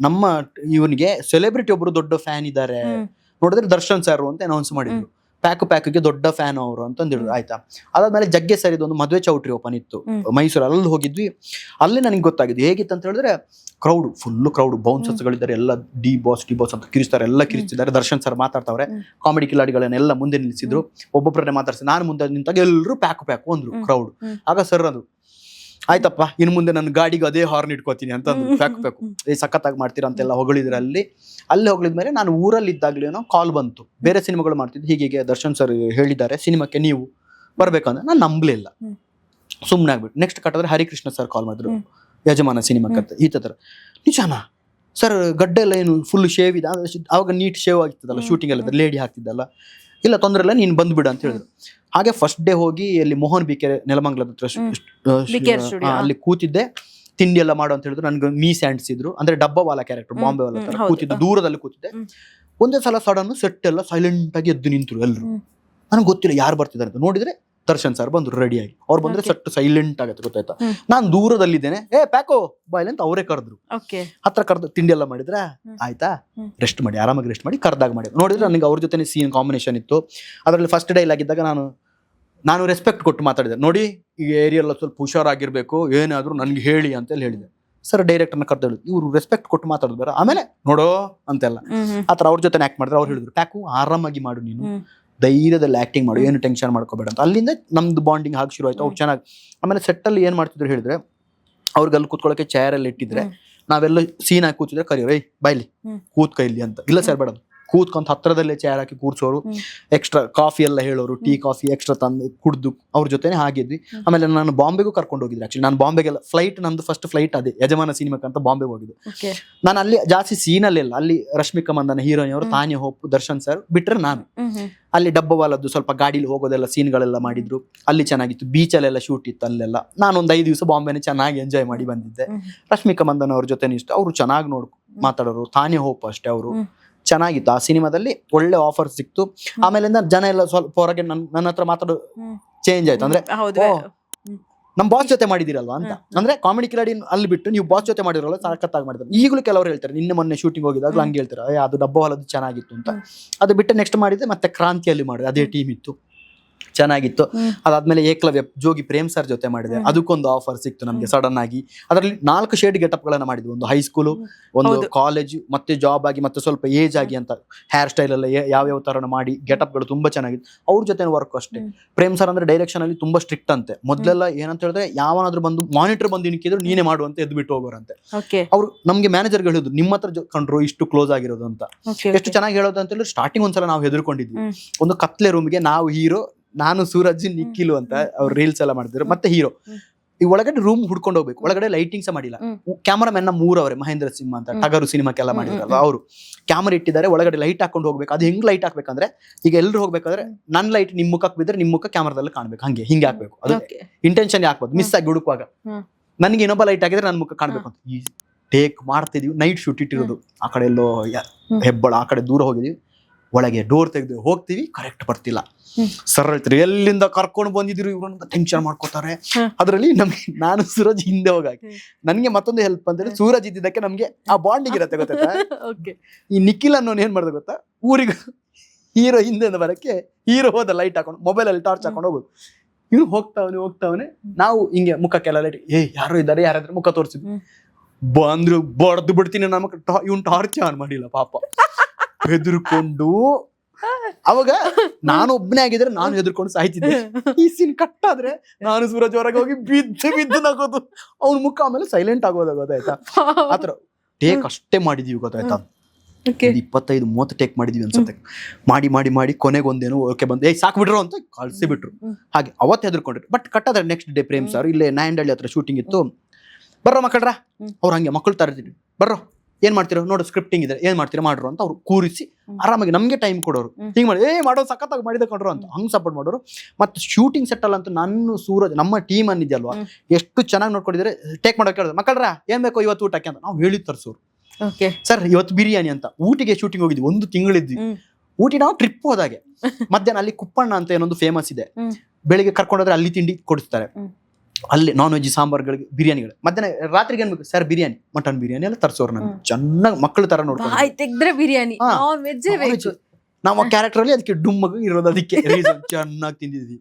ನಮ್ಮ ಇವನಿಗೆ ಸೆಲೆಬ್ರಿಟಿ ಒಬ್ರು ದೊಡ್ಡ ಫ್ಯಾನ್ ಇದ್ದಾರೆ, ನೋಡಿದ್ರೆ ದರ್ಶನ್ ಸರ್ ಅಂತ ಅನೌನ್ಸ್ ಮಾಡಿದ್ರು. ಪ್ಯಾಕ್ಗೆ ದೊಡ್ಡ ಫ್ಯಾನ್ ಅವರು ಅಂತಂದಿದ್ರು. ಆಯ್ತಾ, ಅದಾದ್ಮೇಲೆ ಜಗ್ಗೆ ಸರ್ ಇದೊಂದು ಮದುವೆ ಚೌಟ್ರಿ ಓಪನ್ ಇತ್ತು ಮೈಸೂರು, ಅಲ್ಲಿ ಹೋಗಿದ್ವಿ. ಅಲ್ಲಿ ನನಗೆ ಗೊತ್ತಾಗಿದ್ದು ಹೇಗಿತ್ತು ಅಂತ ಹೇಳಿದ್ರೆ, ಫುಲ್ ಕ್ರೌಡ್, ಬೌನ್ಸರ್ಸ್ ಗಳಿದ್ದಾರೆ, ಎಲ್ಲ ಡಿ ಬಾಸ್ ಅಂತ ಕಿರಿಸ್ತಾರೆ, ಎಲ್ಲ ಕಿರಿಸ್ತಿದ್ದಾರೆ. ದರ್ಶನ್ ಸರ್ ಮಾತಾಡ್ತಾವ್ರೆ, ಕಾಮಿಡಿ ಕಿಲಾಡಿಗಳನ್ನೆಲ್ಲ ಮುಂದೆ ನಿಲ್ಲಿಸಿದ್ರು, ಒಬ್ಬೊಬ್ಬರನ್ನೇ ಮಾತಾಡ್ಸಿ. ನಾನು ಮುಂದೆ ನಿಂತಾಗ ಎಲ್ಲರೂ ಪ್ಯಾಕು ಅಂದ್ರು ಕ್ರೌಡ್. ಆಗ ಸರ್ ಅಂದ್ರು, ಆಯ್ತಪ್ಪ ಇನ್ನು ಮುಂದೆ ನನ್ನ ಗಾಡಿಗೆ ಅದೇ ಹಾರ್ನ್ ಇಟ್ಕೋತೀನಿ ಅಂತಂದ್ರು. ಪ್ಯಾಕು ಸಖತ್ತಾಗಿ ಮಾಡ್ತೀರಾ ಅಂತೆಲ್ಲ ಹೊಗಳಿದ್ರೆ. ಅಲ್ಲಿ ಹೊಗಳಿದ್ಮೇಲೆ ನಾನು ಊರಲ್ಲಿ ಇದ್ದಾಗ್ಲೇನೋ ಕಾಲ್ ಬಂತು, ಬೇರೆ ಸಿನಿಮಾಗಳು ಮಾಡ್ತಿದ್ದು, ಹೀಗೆ ದರ್ಶನ್ ಸರ್ ಹೇಳಿದ್ದಾರೆ ಸಿನಿಮಾಕ್ಕೆ ನೀವು ಬರ್ಬೇಕಂದ್ರೆ. ನಾನು ನಂಬಲಿಲ್ಲ, ಸುಮ್ಮನೆ ಆಗ್ಬಿಟ್ಟು. ನೆಕ್ಸ್ಟ್ ಕಟ್ಟಿದ್ರೆ ಹರಿಕೃಷ್ಣ ಸರ್ ಕಾಲ್ ಮಾಡಿದ್ರು, ಯಜಮಾನ ಸಿನಿಮಾಕ್ಕೆ. ಈ ತರ ನಿಜಾನಾ ಸರ್, ಗಡ್ಡೆ ಎಲ್ಲ ಏನು ಫುಲ್ ಶೇವ್ ಇದೆ, ಅವಾಗ ನೀಟ್ ಶೇವ್ ಆಗ್ತಿದ್ದಲ್ಲ, ಶೂಟಿಂಗ್ ಎಲ್ಲ ಲೇಡಿ ಹಾಕ್ತಿದ್ದಲ್ಲ. ಇಲ್ಲ ತೊಂದರೆ ಇಲ್ಲ, ನೀನ್ ಬಂದ್ಬಿಡು ಅಂತ ಹೇಳಿದ್ರು. ಹಾಗೆ ಫಸ್ಟ್ ಡೇ ಹೋಗಿ ಅಲ್ಲಿ ಮೋಹನ್ ಬಿಕೆರೆ ನೆಲಮಂಗಲದ ಹತ್ರ ಅಲ್ಲಿ ಕೂತಿದ್ದೆ. ತಿಂಡಿ ಎಲ್ಲ ಮಾಡು ಅಂತ ಹೇಳಿದ್ರು. ನನ್ಗೆ ಮೀಸ್ ಅಂಟಿಸಿದ್ರು, ಅಂದ್ರೆ ಡಬ್ಬವಾಲ ಕ್ಯಾರೆಕ್ಟರ್, ಬಾಂಬೆ ವಾಲ ತರ ಕೂತಿದ್ದು, ದೂರದಲ್ಲಿ ಕೂತಿದ್ದೆ. ಒಂದೇ ಸಲ ಸಡನ್ ಸೆಟ್ ಎಲ್ಲ ಸೈಲೆಂಟ್ ಆಗಿ ಎದ್ದು ನಿಂತರು ಎಲ್ಲರೂ. ನನಗೆ ಗೊತ್ತಿಲ್ಲ ಯಾರು ಬರ್ತಿದ್ದಾರೆ ಅಂತ. ನೋಡಿದ್ರೆ ದರ್ಶನ್ ಸರ್ ಬಂದ್ರು ರೆಡಿಯಾಗಿ. ಅವ್ರು ಬಂದ್ರೆ ಸೆಟ್ ಸೈಲೆಂಟ್ ಆಗತ್ತೆ, ಗೊತ್ತಾಯ್ತಾ. ನಾನು ದೂರದಲ್ಲಿದ್ದೇನೆ, ಪ್ಯಾಕೋ ಬಾಯ್ಲೆ ಅಂತ ಅವರೇ ಕರೆದ್ರು. ಹತ್ರ ಕರೆದು ತಿಂಡಿ ಎಲ್ಲ ಮಾಡಿದ್ರೆ, ಆಯ್ತಾ ರೆಸ್ಟ್ ಮಾಡಿ, ಆರಾಮಾಗಿ ರೆಸ್ಟ್ ಮಾಡಿ, ಕರ್ದಾಗ ಮಾಡಿ. ನೋಡಿದ್ರೆ ನನಗೆ ಅವ್ರ ಜೊತೆ ಸೀನ್ ಕಾಂಬಿನೇಷನ್ ಇತ್ತು. ಅದರಲ್ಲಿ ಫಸ್ಟ್ ಡೇ ಆಗಿದ್ದಾಗ ನಾನು ರೆಸ್ಪೆಕ್ಟ್ ಕೊಟ್ಟು ಮಾತಾಡಿದೆ, ನೋಡಿ ಈ ಏರಿಯಲ್ಲ ಸ್ವಲ್ಪ ಹುಷಾರಾಗಿರ್ಬೇಕು, ಏನಾದ್ರು ನನ್ಗೆ ಹೇಳಿ ಅಂತ ಹೇಳಿದೆ. ಸರ್ ಡೈರೆಕ್ಟರ್ನ ಕರ್ದು ಹೇಳಿದ್ರು, ಇವ್ರು ರೆಸ್ಪೆಕ್ಟ್ ಕೊಟ್ಟು ಮಾತಾಡೋದು ಬೇರೆ, ಆಮೇಲೆ ನೋಡೋ ಅಂತೆಲ್ಲ ಆತರ ಅವ್ರ ಜೊತೆ ಆಕ್ಟ್ ಮಾಡಿದ್ರೆ ಅವ್ರು ಹೇಳಿದ್ರು, ಟ್ಯಾಕು ಆರಾಮಾಗಿ ಮಾಡು, ನೀನು ಧೈರ್ಯದಲ್ಲಿ ಆಕ್ಟಿಂಗ್ ಮಾಡು, ಏನು ಟೆನ್ಷನ್ ಮಾಡ್ಕೋಬೇಡ ಅಂತ. ಅಲ್ಲಿಂದ ನಮ್ದು ಬಾಂಡಿಂಗ್ ಹಾಗೆ ಶುರು ಆಯ್ತು. ಅವ್ರು ಚೆನ್ನಾಗಿ ಆಮೇಲೆ ಸೆಟ್ಟಲ್ಲಿ ಏನ್ ಮಾಡ್ತಿದ್ರು ಹೇಳಿದ್ರೆ, ಅವ್ರಿಗೆ ಅಲ್ಲಿ ಕೂತ್ಕೊಳ್ಳೋಕೆ ಚೇರ್ ಅಲ್ಲಿ ಇಟ್ಟಿದ್ರೆ ನಾವೆಲ್ಲ ಸೀನ್ ಹಾಕಿ ಕೂತಿದ್ರೆ ಕರಿಯೋರು, ಏಯ್ ಬಾಯ್ಲಿ ಕೂತ್ಕ ಇಲ್ಲಿ ಅಂತ. ಇಲ್ಲ ಸರ್ ಬೇಡ, ಕೂತ್ಕೊಂತ ಹತ್ರದಲ್ಲೇ ಚೇರ್ ಹಾಕಿ ಕೂರ್ಸೋರು, ಎಕ್ಸ್ಟ್ರಾ ಕಾಫಿ ಎಲ್ಲ ಹೇಳೋರು, ಟೀ ಕಾಫಿ ಎಕ್ಸ್ಟ್ರಾ ತಂದು ಕುಡ್ದು ಅವ್ರ ಜೊತೆನೆ ಹಾಗಿದ್ವಿ. ಆಮೇಲೆ ನಾನು ಬಾಂಬೆಗೂ ಕರ್ಕೊಂಡು ಹೋಗಿದ್ದೆ. ಆಕ್ಚುಲಿ ನಾನು ಬಾಂಬೆಗೆಲ್ಲ ಫ್ಲೈಟ್, ನಂದು ಫಸ್ಟ್ ಫ್ಲೈಟ್ ಅದೇ ಯಜಮಾನ ಸಿನಿಮಾಕ್ಕೆ ಅಂತ ಬಾಂಬೆಗೆ ಹೋಗಿದ್ದು. ನಾನು ಅಲ್ಲಿ ಜಾಸ್ತಿ ಸೀನಲ್ಲೆಲ್ಲ, ಅಲ್ಲಿ ರಶ್ಮಿಕಾ ಮಂದನ ಹೀರೋಯಿನ್ ಅವರು, ತಾನ್ಯ ಹೋಪ್, ದರ್ಶನ್ ಸರ್ ಬಿಟ್ರೆ ನಾನು ಅಲ್ಲಿ ಡಬ್ಬವಾಲದ್ದು ಸ್ವಲ್ಪ ಗಾಡಿಲಿ ಹೋಗೋದೆಲ್ಲ ಸೀನ್ಗಳೆಲ್ಲ ಮಾಡಿದ್ರು. ಅಲ್ಲಿ ಚೆನ್ನಾಗಿತ್ತು, ಬೀಚಲ್ಲೆಲ್ಲ ಶೂಟ್ ಇತ್ತು ಅಲ್ಲೆಲ್ಲ. ನಾನೊಂದು 5 ದಿವಸ ಬಾಂಬೆನ ಚೆನ್ನಾಗಿ ಎಂಜಾಯ್ ಮಾಡಿ ಬಂದಿದ್ದೆ. ರಶ್ಮಿಕಾ ಮಂದನ್ ಅವ್ರ ಜೊತೆ ಇಷ್ಟ, ಅವರು ಚೆನ್ನಾಗಿ ಮಾತಾಡೋರು. ತಾನ್ಯ ಹೋಪ್ ಅಷ್ಟೇ, ಅವರು ಚೆನ್ನಾಗಿತ್ತು. ಆ ಸಿನಿಮಾದಲ್ಲಿ ಒಳ್ಳೆ ಆಫರ್ ಸಿಕ್ತು. ಆಮೇಲಿಂದ ಜನ ಎಲ್ಲ ಸ್ವಲ್ಪ ಹೊರಗೆ ನನ್ನ ಹತ್ರ ಮಾತಾಡೋ ಚೇಂಜ್ ಆಯ್ತು. ಅಂದ್ರೆ ನಮ್ ಬಾಸ್ ಜೊತೆ ಮಾಡಿದಿರಲ್ವಾ ಅಂತ. ಅಂದ್ರೆ ಕಾಮಿಡಿ ಕಿಲಾಡಿ ಅಲ್ಲಿ ಬಿಟ್ಟು ನೀವು ಬಾಸ್ ಜೊತೆ ಮಾಡಿರಲ್ಲ, ಸಖತ್ತಾಗಿ ಮಾಡಿದ್ರು. ಈಗಲೂ ಕೆಲವರು ಹೇಳ್ತಾರೆ, ನಿನ್ನೆ ಮೊನ್ನೆ ಶೂಟಿಂಗ್ ಹೋಗಿದಾಗ ಹಂಗೆ ಹೇಳ್ತಾರೆ, ಅದು ಡಬ್ಬ ಹೊಲದ್ದು ಚೆನ್ನಾಗಿತ್ತು ಅಂತ. ಅದು ಬಿಟ್ಟು ನೆಕ್ಸ್ಟ್ ಮಾಡಿದ್ರೆ ಮತ್ತೆ ಕ್ರಾಂತಿಯಲ್ಲಿ ಮಾಡಿದೆ, ಅದೇ ಟೀಮ್ ಇತ್ತು, ಚೆನ್ನಾಗಿತ್ತು. ಅದಾದ್ಮೇಲೆ ಏಕಲವ್ಯ ಜೋಗಿ ಪ್ರೇಮ್ ಸರ್ ಜೊತೆ ಮಾಡಿದೆ, ಅದಕ್ಕೊಂದು ಆಫರ್ ಸಿಕ್ತು ನಮ್ಗೆ ಸಡನ್ ಆಗಿ. ಅದರಲ್ಲಿ 4 ಶೇಡ್ ಗೆಟಪ್ ಗಳನ್ನ ಮಾಡಿದ್ವಿ, ಒಂದು ಹೈಸ್ಕೂಲು, ಒಂದು ಕಾಲೇಜ್, ಮತ್ತೆ ಜಾಬ್ ಆಗಿ, ಮತ್ತೆ ಸ್ವಲ್ಪ ಏಜ್ ಆಗಿ ಅಂತ. ಹೇರ್ ಸ್ಟೈಲ್ ಎಲ್ಲ ಯಾವ್ಯಾವ ತರ ಮಾಡಿ ಗೆಟಪ್ ಗಳು ತುಂಬಾ ಚೆನ್ನಾಗಿತ್ತು. ಅವ್ರ ಜೊತೆ ವರ್ಕ್ ಅಷ್ಟೇ. ಪ್ರೇಮ್ ಸರ್ ಅಂದ್ರೆ ಡೈರೆಕ್ಷನ್ ಅಲ್ಲಿ ತುಂಬಾ ಸ್ಟ್ರಿಕ್ಟ್ ಅಂತೆ. ಮೊದ್ಲೆಲ್ಲ ಏನಂತ ಹೇಳಿದ್ರೆ, ಯಾವನಾದ್ರೂ ಬಂದು ಮಾನಿಟರ್ ಬಂದು ನಿಕ್ಕಿದ್ರು ನೀನೇ ಮಾಡುವಂತ ಎದ್ದು ಬಿಟ್ಟು ಹೋಗೋರಂತೆ. ಅವ್ರು ನಮ್ಗೆ ಮ್ಯಾನೇಜರ್ ಹೇಳಿದ್ರು, ನಿಮ್ಮ ಹತ್ರ ಕಂಡ್ರು ಇಷ್ಟು ಕ್ಲೋಸ್ ಆಗಿರೋದು ಅಂತ. ಎಷ್ಟು ಚೆನ್ನಾಗಿ ಹೇಳೋದು ಅಂತ ಹೇಳಿದ್ರೆ, ಸ್ಟಾರ್ಟಿಂಗ್ ಒಂದ್ಸಲ ನಾವು ಹೆದರ್ಕೊಂಡಿದ್ವಿ. ಒಂದು ಕತ್ಲೆ ರೂಮ್ಗೆ ನಾವು ಹೀರೋ, ನಾನು ಸೂರಜ್, ನಿಖಿಲು ಅಂತ ಅವ್ರು ರೀಲ್ಸ್ ಎಲ್ಲ ಮಾಡಿದ್ರು, ಮತ್ತೆ ಹೀರೋ. ಈ ಒಳಗಡೆ ರೂಮ್ ಹುಡ್ಕೊಂಡು ಹೋಗ್ಬೇಕು, ಒಳಗಡೆ ಲೈಟಿಂಗ್ಸ್ ಮಾಡಿಲ್ಲ. ಕ್ಯಾಮರಾಮನ್ 3 ಅವರೇ, ಮಹೇಂದ್ರ ಸಿಂಹ ಅಂತ, ಟಗರು ಸಿನಿಮಾಕ್ಕೆಲ್ಲ ಮಾಡಿದ್ರಲ್ವ ಅವರು. ಕ್ಯಾಮರಾ ಇಟ್ಟಿದ್ದಾರೆ, ಒಳಗಡೆ ಲೈಟ್ ಹಾಕೊಂಡು ಹೋಗ್ಬೇಕು. ಅದು ಹೆಂಗ್ ಲೈಟ್ ಹಾಕ್ಬೇಕಂದ್ರೆ, ಈಗ ಎಲ್ಲರೂ ಹೋಗ್ಬೇಕಾದ್ರೆ ನನ್ನ ಲೈಟ್ ನಿಮ್ ಮುಖಕ್ಕೆ ಬಿದ್ರೆ ನಿಮ್ ಮುಖ ಕ್ಯಾಮರಾದಲ್ಲಿ ಕಾಣ್ಬೇಕು, ಹಿಂಗೆ ಹಾಕ್ಬೇಕು. ಅದು ಇಂಟೆನ್ಷನ್ ಹಾಕ್ಬೋದು, ಮಿಸ್ ಆಗಿ ಹುಡುಕುವಾಗ. ನನಗೆ ಇನ್ನೊಬ್ಬ ಲೈಟ್ ಹಾಕಿದ್ರೆ ನನ್ನ ಮುಖ ಕಾಣ್ಬೇಕು ಅಂತ ಈ ಟೇಕ್ ಮಾಡ್ತಿದೀವಿ. ನೈಟ್ ಶೂಟ್ ಇಟ್ಟಿರೋದು, ಆ ಕಡೆ ಎಲ್ಲೋ ಹೆಬ್ಬಳ, ಆ ಕಡೆ ದೂರ ಹೋಗಿದೀವಿ. ಒಳಗೆ ಡೋರ್ ತೆಗೆದು ಹೋಗ್ತೀವಿ, ಕರೆಕ್ಟ್ ಬರ್ತಿಲ್ಲ. ಸರ್ ಹೇಳ್ತಾರೆ, ಎಲ್ಲಿಂದ ಕರ್ಕೊಂಡು ಬಂದಿದ್ರು ಇವ್ರು ಅಂತ ಟೆನ್ಷನ್ ಮಾಡ್ಕೋತಾರೆ. ಅದ್ರಲ್ಲಿ ನಮ್ಗೆ, ನಾನು ಸೂರಜ್ ಹಿಂದೆ ಹೋಗಾಕಿ, ನನ್ಗೆ ಮತ್ತೊಂದು ಹೆಲ್ಪ್ ಅಂತೇಳಿ, ಸೂರಜ್ ಇದ್ದಿದ್ದಕ್ಕೆ ನಮ್ಗೆ ಆ ಬಾಂಡಿಂಗ್ ಇರತ್ತೆ ಗೊತ್ತಾ. ಈ ನಿಖಿಲ್ ಅನ್ನೋನ್ ಏನ್ ಮಾಡ್ದೆ ಗೊತ್ತಾ, ಊರಿಗೆ ಹೀರೋ ಹಿಂದೆ ಬರಕ್ಕೆ ಹೀರೋ ಹೋದ ಲೈಟ್ ಹಾಕೊಂಡು, ಮೊಬೈಲ್ ಅಲ್ಲಿ ಟಾರ್ಚ್ ಹಾಕೊಂಡು ಹೋಗುದು. ಇವ್ನು ಹೋಗ್ತಾವನೆ ನಾವು ಹಿಂಗೆ ಮುಖಕ್ಕೆಲ್ಲ ಲೈಟ್, ಯಾರೋ ಇದ್ದಾರೆ, ಯಾರಾದ್ರೂ ಮುಖ ತೋರಿಸಿದ್ವಿ. ಬಂದ್ರು ಬಡ್ದು ಬಿಡ್ತೀನಿ, ನಮಗ್ ಇವ್ನು ಟಾರ್ಚ್ ಆನ್ ಮಾಡಿಲ್ಲ ಪಾಪ, ಹೆದರ್ಕೊಂಡು. ಅವಾಗ ನಾನು ಒಬ್ಬನೇ ಆಗಿದ್ರೆ ನಾನು ಹೆದರ್ಕೊಂಡು ಸಾಯ್ತಿದ್ದೆ. ಈ ಸೀನ್ ಕಟ್ ಆದ್ರೆ ನಾನು ಸೂರಜ್ ಹೊರಗೆ ಹೋಗಿ ಬಿದ್ದು ನಗೋದು, ಅವ್ನ ಮುಖ ಆಮೇಲೆ ಸೈಲೆಂಟ್ ಆಗೋದ, ಗೊತ್ತಾಯ್ತಾ. ಆತರ ಟೇಕ್ ಅಷ್ಟೇ ಮಾಡಿದೀವಿ, ಗೊತ್ತಾಯ್ತಾ. 25-30 ಟೇಕ್ ಮಾಡಿದೀವಿ ಅನ್ಸುತ್ತೆ. ಮಾಡಿ ಕೊನೆಗೆ ಒಂದೇನು ಓಕೆ ಬಂದು, ಸಾಕು ಬಿಟ್ರು ಅಂತ ಕಳ್ಸಿ ಬಿಟ್ರು. ಹಾಗೆ ಅವತ್ತು ಹೆದರ್ಕೊಂಡ್ರು. ಬಟ್ ಕಟ್ ಆದ್ರೆ ನೆಕ್ಸ್ಟ್ ಡೇ ಪ್ರೇಮ್ ಸರ್ ಇಲ್ಲೇ ನಾಯಂಡಹಳ್ಳಿ ಹತ್ರ ಶೂಟಿಂಗ್ ಇತ್ತು. ಬರ್ರೋ ಮಕ್ಕಳ್ರ, ಅವ್ರು ಹಂಗೆ ಮಕ್ಕಳು ತರ್ತಿದ್ರು, ಬರ್ರೋ ಏನ್ ಮಾಡ್ತಿರೋ ನೋಡು, ಸ್ಕ್ರಿಪ್ಟಿಂಗ್ ಇದೆ, ಏನ್ ಮಾಡ್ತೀರಾ ಮಾಡ್ರು ಅಂತ ಅವ್ರು ಕೂರಿಸಿ ಆರಾಮಾಗಿ ನಮ್ಗೆ ಟೈಮ್ ಕೊಡೋರು. ಹಿಂಗ್ ಮಾಡಿ ಮಾಡೋ ಸಖತ್ತಾಗಿ ಮಾಡಿದ ಕೊಂಡ್ರು ಅಂತ ಹಂಗ್ ಸಪೋರ್ಟ್ ಮಾಡೋರು. ಮತ್ತೆ ಶೂಟಿಂಗ್ ಸೆಟ್ ಅಲ್ಲ ಅಂತೂ ನಾನು ಸೂರಜ್ ನಮ್ಮ ಟೀಮ್ ಅನ್ನಿದ್ಯಲ್ವಾ, ಎಷ್ಟು ಚೆನ್ನಾಗಿ ನೋಡ್ಕೊಂಡಿದ್ರೆ. ಟೇಕ್ ಮಾಡೋಕೆ ಹೇಳಿದ್ರು, ಮಕ್ಕಳ್ರ ಏನ್ ಬೇಕೋ ಇವತ್ತು ಊಟಕ್ಕೆ ಅಂತ ನಾವು ಹೇಳಿ ತರ್ಸೋರು. ಸರ್ ಇವತ್ತು ಬಿರಿಯಾನಿ ಅಂತ. ಊಟಿಗೆ ಶೂಟಿಂಗ್ ಹೋಗಿದ್ವಿ, 1 ತಿಂಗಳಿದ್ವಿ. ಊಟಿ ನಾವು ಟ್ರಿಪ್ ಹೋದಾಗೆ. ಮಧ್ಯಾಹ್ನ ಅಲ್ಲಿ ಕುಪ್ಪಣ್ಣ ಅಂತ ಏನೊಂದು ಫೇಮಸ್ ಇದೆ, ಬೆಳಿಗ್ಗೆ ಕರ್ಕೊಂಡೋದ್ರೆ ಅಲ್ಲಿ ತಿಂಡಿ ಕೊಡಿಸ್ತಾರೆ. ಅಲ್ಲಿ ನಾನ್ ವೆಜ್ ಸಾಂಬಾರ್ಗಳಿಗೆ, ಬಿರಿಯಾನಿಗಳು. ಮಧ್ಯಾಹ್ನ ರಾತ್ರಿಗೆ ಏನ್ ಬೇಕು ಸರ್, ಬಿರಿಯಾನಿ, ಮಟನ್ ಬಿರಿಯಾನಿ ಎಲ್ಲ ತರ್ಸೋರು. ನಾನು ಚೆನ್ನಾಗಿ ಮಕ್ಕಳ ತರ ನೋಡ್ಕೊಂಡು ಬಿರಿಯಾನಿ ನಾವು ಆ ಕ್ಯಾರೆಕ್ಟರ್ ಅಲ್ಲಿ ಅದಕ್ಕೆ ಡುಮ್ಮಗ ಇರೋದು, ಅದಕ್ಕೆ ರೀಸನ್ ಚೆನ್ನಾಗಿ ತಿಂದಿದ್ವಿ.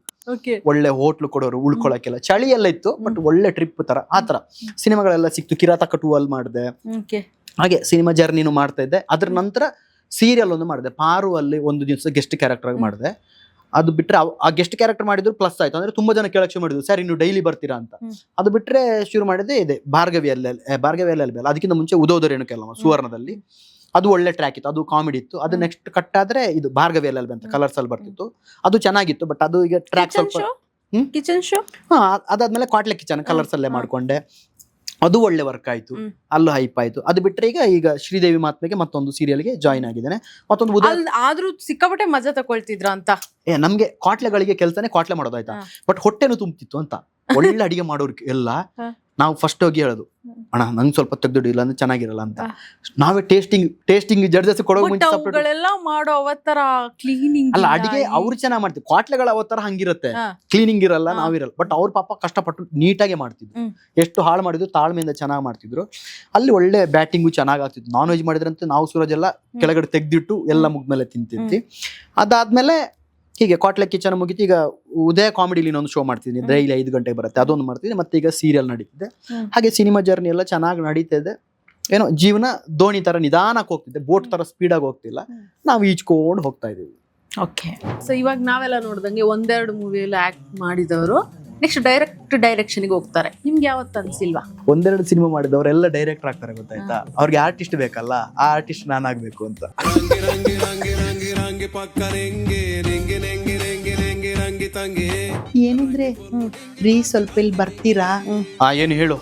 ಒಳ್ಳೆ ಹೋಟ್ಲು ಕೊಡೋರು ಉಳ್ಕೊಳಕ್ಕೆಲ್ಲ. ಚಳಿ ಎಲ್ಲ ಇತ್ತು, ಬಟ್ ಒಳ್ಳೆ ಟ್ರಿಪ್ ತರ. ಆತರ ಸಿನಿಮಾಗಳೆಲ್ಲ ಸಿಕ್ತು. ಕಿರಾತಕ 2 ಅಲ್ಲಿ ಮಾಡಿದೆ. ಹಾಗೆ ಸಿನಿಮಾ ಜರ್ನಿನೂ ಮಾಡ್ತಾ ಇದ್ದೆ. ಅದ್ರ ನಂತರ ಸೀರಿಯಲ್ ಒಂದು ಮಾಡಿದೆ, ಪಾರು ಅಲ್ಲಿ 1 ದಿವಸ ಗೆಸ್ಟ್ ಕ್ಯಾರೆಕ್ಟರ್ ಆಗಿ ಮಾಡಿದೆ. ಅದು ಬಿಟ್ರೆ ಆ ಗೆಸ್ಟ್ ಕ್ಯಾರೆಕ್ಟರ್ ಮಾಡಿದ್ರು ಪ್ಲಸ್ ಆಯ್ತು. ಅಂದ್ರೆ ತುಂಬಾ ಜನ ಕೇಳಕ್ ಶುರು ಮಾಡಿದ್ರು, ಸರ್ ಇನ್ನು ಡೈಲಿ ಬರ್ತೀರಾ ಅಂತ. ಅದು ಬಿಟ್ರೆ ಶುರು ಮಾಡಿದೆ ಇದೆ ಭಾರ್ಗವಿಯಲ್ಲಿ ಅದಕ್ಕಿಂತ ಮುಂಚೆ ಉದೋದರೇನು ಕೆಲವು ಸುವರ್ಣದಲ್ಲಿ. ಅದು ಒಳ್ಳೆ ಟ್ರ್ಯಾಕ್ ಇತ್ತು, ಅದು ಕಾಮಿಡಿ ಇತ್ತು. ಅದು ನೆಕ್ಸ್ಟ್ ಕಟ್ ಆದ್ರೆ ಇದು ಭಾರ್ಗವಿಯಲ್ಲಿ ಅಂತ ಕಲರ್ಸ್ ಅಲ್ಲಿ ಬರ್ತಿತ್ತು, ಅದು ಚೆನ್ನಾಗಿತ್ತು. ಬಟ್ ಅದು ಈಗ ಟ್ರ್ಯಾಕ್ ಸ್ವಲ್ಪ ಕಿಚನ್ ಶೋ. ಅದಾದ್ಮೇಲೆ ಕ್ವಾಟ್ಲೆ ಕಿಚನ್ ಕಲರ್ಸ್ ಅಲ್ಲೇ ಮಾಡ್ಕೊಂಡೆ, ಅದು ಒಳ್ಳೆ ವರ್ಕ್ ಆಯ್ತು, ಅಲ್ಲೂ ಹೈಪ್ ಆಯ್ತು. ಅದು ಬಿಟ್ರೆ ಈಗ ಶ್ರೀದೇವಿ ಮಾತ್ಮೆಗೆ ಮತ್ತೊಂದು ಸೀರಿಯಲ್ಗೆ ಜಾಯಿನ್ ಆಗಿದ್ದೇನೆ. ಮತ್ತೊಂದು ಆದ್ರೂ ಸಿಕ್ಕಾಪಟ್ಟೆ ಮಜಾ ತಗೊಳ್ತಿದ್ರ ಅಂತ. ನಮ್ಗೆ ಕ್ವಾಟ್ಲೆಗಳಿಗೆ ಕೆಲ್ಸನೇ ಕ್ವಾಟ್ಲೆ ಮಾಡೋದಾಯ್ತಾ, ಬಟ್ ಹೊಟ್ಟೆನು ತುಂಬ್ತಿತ್ತು ಅಂತ. ಒಳ್ಳೆ ಅಡಿಗೆ ಮಾಡೋರು ಎಲ್ಲ. ನಾವು ಫಸ್ಟ್ ಹೋಗಿ ಹೇಳೋದು, ಅಣ್ಣ ನಂಗೆ ಸ್ವಲ್ಪ ತೆಗ್ದು ಇಲ್ಲ ಅಂದ್ರೆ ಚೆನ್ನಾಗಿರಲ್ಲ ಅಂತ. ನಾವೇ ಟೇಸ್ಟಿಂಗ್ ಜಡ್ಜಸ್ ಕೊಡೋ ಮುಂಚೆ ಮಾಡೋ ಅವತ್ತರ ಕ್ಲೀನಿಂಗ್ ಅಲ್ಲ, ಅಡಿಗೆ ಅವ್ರು ಚೆನ್ನಾಗಿ ಮಾಡ್ತಿದ್ರು. ಕ್ವಾಟ್ಲೆಗಳು ಅವತ್ತರ ಹಂಗಿರುತ್ತೆ, ಕ್ಲೀನಿಂಗ್ ಇರಲ್ಲ, ನಾವಿರಲ್ಲ. ಬಟ್ ಅವ್ರ ಪಾಪ ಕಷ್ಟಪಟ್ಟು ನೀಟಾಗಿ ಮಾಡ್ತಿದ್ರು. ಎಷ್ಟು ಹಾಳು ಮಾಡಿದ್ರು ತಾಳ್ಮೆಯಿಂದ ಚೆನ್ನಾಗಿ ಮಾಡ್ತಿದ್ರು. ಅಲ್ಲಿ ಒಳ್ಳೆ ಬ್ಯಾಟಿಂಗು ಚೆನ್ನಾಗಿ ಆಗ್ತಿತ್ತು. ನಾನ್ ವೆಜ್ ಮಾಡಿದ್ರಂತೆ ನಾವು ಸೂರಜ್ ಎಲ್ಲ ಕೆಳಗಡೆ ತೆಗ್ದಿಟ್ಟು ಎಲ್ಲ ಮುಗ್ಮೇಲೆ ತಿಂತಿದ್ವಿ. ಅದಾದ್ಮೇಲೆ ಹೀಗೆ ಕಾಟ್ಲೆ ಕಿಚನ್ ಮುಗಿತು. ಈಗ ಉದಯ ಕಾಮಿಡಿಲಿ ಇನ್ನೊಂದು ಶೋ ಮಾಡ್ತಿದ್ದೀನಿ, ಡೈಲಿ 5 ಗಂಟೆಗೆ ಬರುತ್ತೆ, ಅದೊಂದು ಮಾಡ್ತಿದ್ದೀನಿ. ಮತ್ತೆ ಈಗ ಸೀರಿಯಲ್ ನಡೀತಿದೆ. ಹಾಗೆ ಸಿನಿಮಾ ಜರ್ನಿ ಎಲ್ಲ ಚೆನ್ನಾಗಿ ನಡೀತಿದೆ. ಏನೋ ಜೀವನ ದೋಣಿ ತರ ನಿಧಾನಕ್ಕೆ ಹೋಗ್ತಿದೆ, ಬೋಟ್ ತರ ಸ್ಪೀಡಾಗಿ ಹೋಗ್ತಿಲ್ಲ, ನಾವು ಈಜ್ಕೊಂಡು ಹೋಗ್ತಾ ಇದೀವಿ. ಓಕೆ. ಸೊ ಇವಾಗ ನಾವೆಲ್ಲ ನೋಡ್ದಂಗೆ 1-2 ಮೂವಿಯಲ್ಲಿ ಆಕ್ಟ್ ಮಾಡಿದವರು ನೆಕ್ಸ್ಟ್ ಡೈರೆಕ್ಷನ್ಗೆ ಹೋಗ್ತಾರೆ. ನಿಮ್ಗೆ ಯಾವತ್ತು ಅನ್ಸಿಲ್ವಾ? 1-2 ಸಿನಿಮಾ ಮಾಡಿದವರೆಲ್ಲ ಡೈರೆಕ್ಟರ್ ಆಗ್ತಾರೆ, ಗೊತ್ತಾಯ್ತಾ? ಅವ್ರಿಗೆ ಆರ್ಟಿಸ್ಟ್ ಬೇಕಲ್ಲ, ಆ ಆರ್ಟಿಸ್ಟ್ ನಾನಾಗ್ಬೇಕು ಅಂತ. ಏನಂದ್ರೆ ರೀ ಸ್ವಲ್ಪ ಇಲ್ಲಿ ಬರ್ತೀರಾ? ಏನು ಹೇಳು?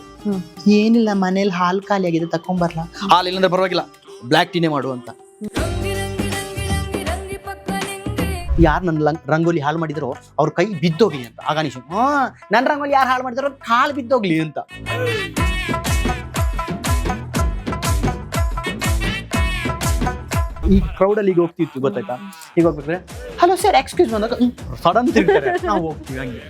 ಏನಿಲ್ಲ, ಮನೇಲಿ ಹಾಲ್ ಖಾಲಿ ಆಗಿದೆ, ತಕೊಂಬರ್ಲಾ? ಹಾಲ್ ಇಲ್ಲಂದ್ರೆ ಪರವಾಗಿಲ್ಲ, ಬ್ಲ್ಯಾಕ್ ಟೀನೇ ಮಾಡು ಅಂತ. ಯಾರು ನನ್ನ ರಂಗೋಲಿ ಹಾಳು ಮಾಡಿದ್ರು ಅವ್ರ ಕೈ ಬಿದ್ದೋಗ್ಲಿ ಅಂತ. ಆಗ ಅನಿಶ್ ನನ್ನ ರಂಗೋಲಿ ಯಾರು ಹಾಳು ಮಾಡಿದ್ರು ಅವ್ರ ಕಾಲು ಬಿದ್ದೋಗ್ಲಿ ಅಂತ. ಈ ಕ್ರೌಡಲ್ಲಿ ಈಗ ಹೋಗ್ತಿತ್ತು, ಗೊತ್ತಾಯ್ತಾ? ಈಗ ಹೋಗ್ಬೇಕ್ರೆ ಹಲೋ ಸರ್ ಎಕ್ಸ್ಕ್ಯೂಸ್ ಬಂದಾಗ ಸಡನ್ ತಿರ್ತಾರೆ, ನಾವು ಹೋಗ್ತೀವಿ ಹಂಗೆ.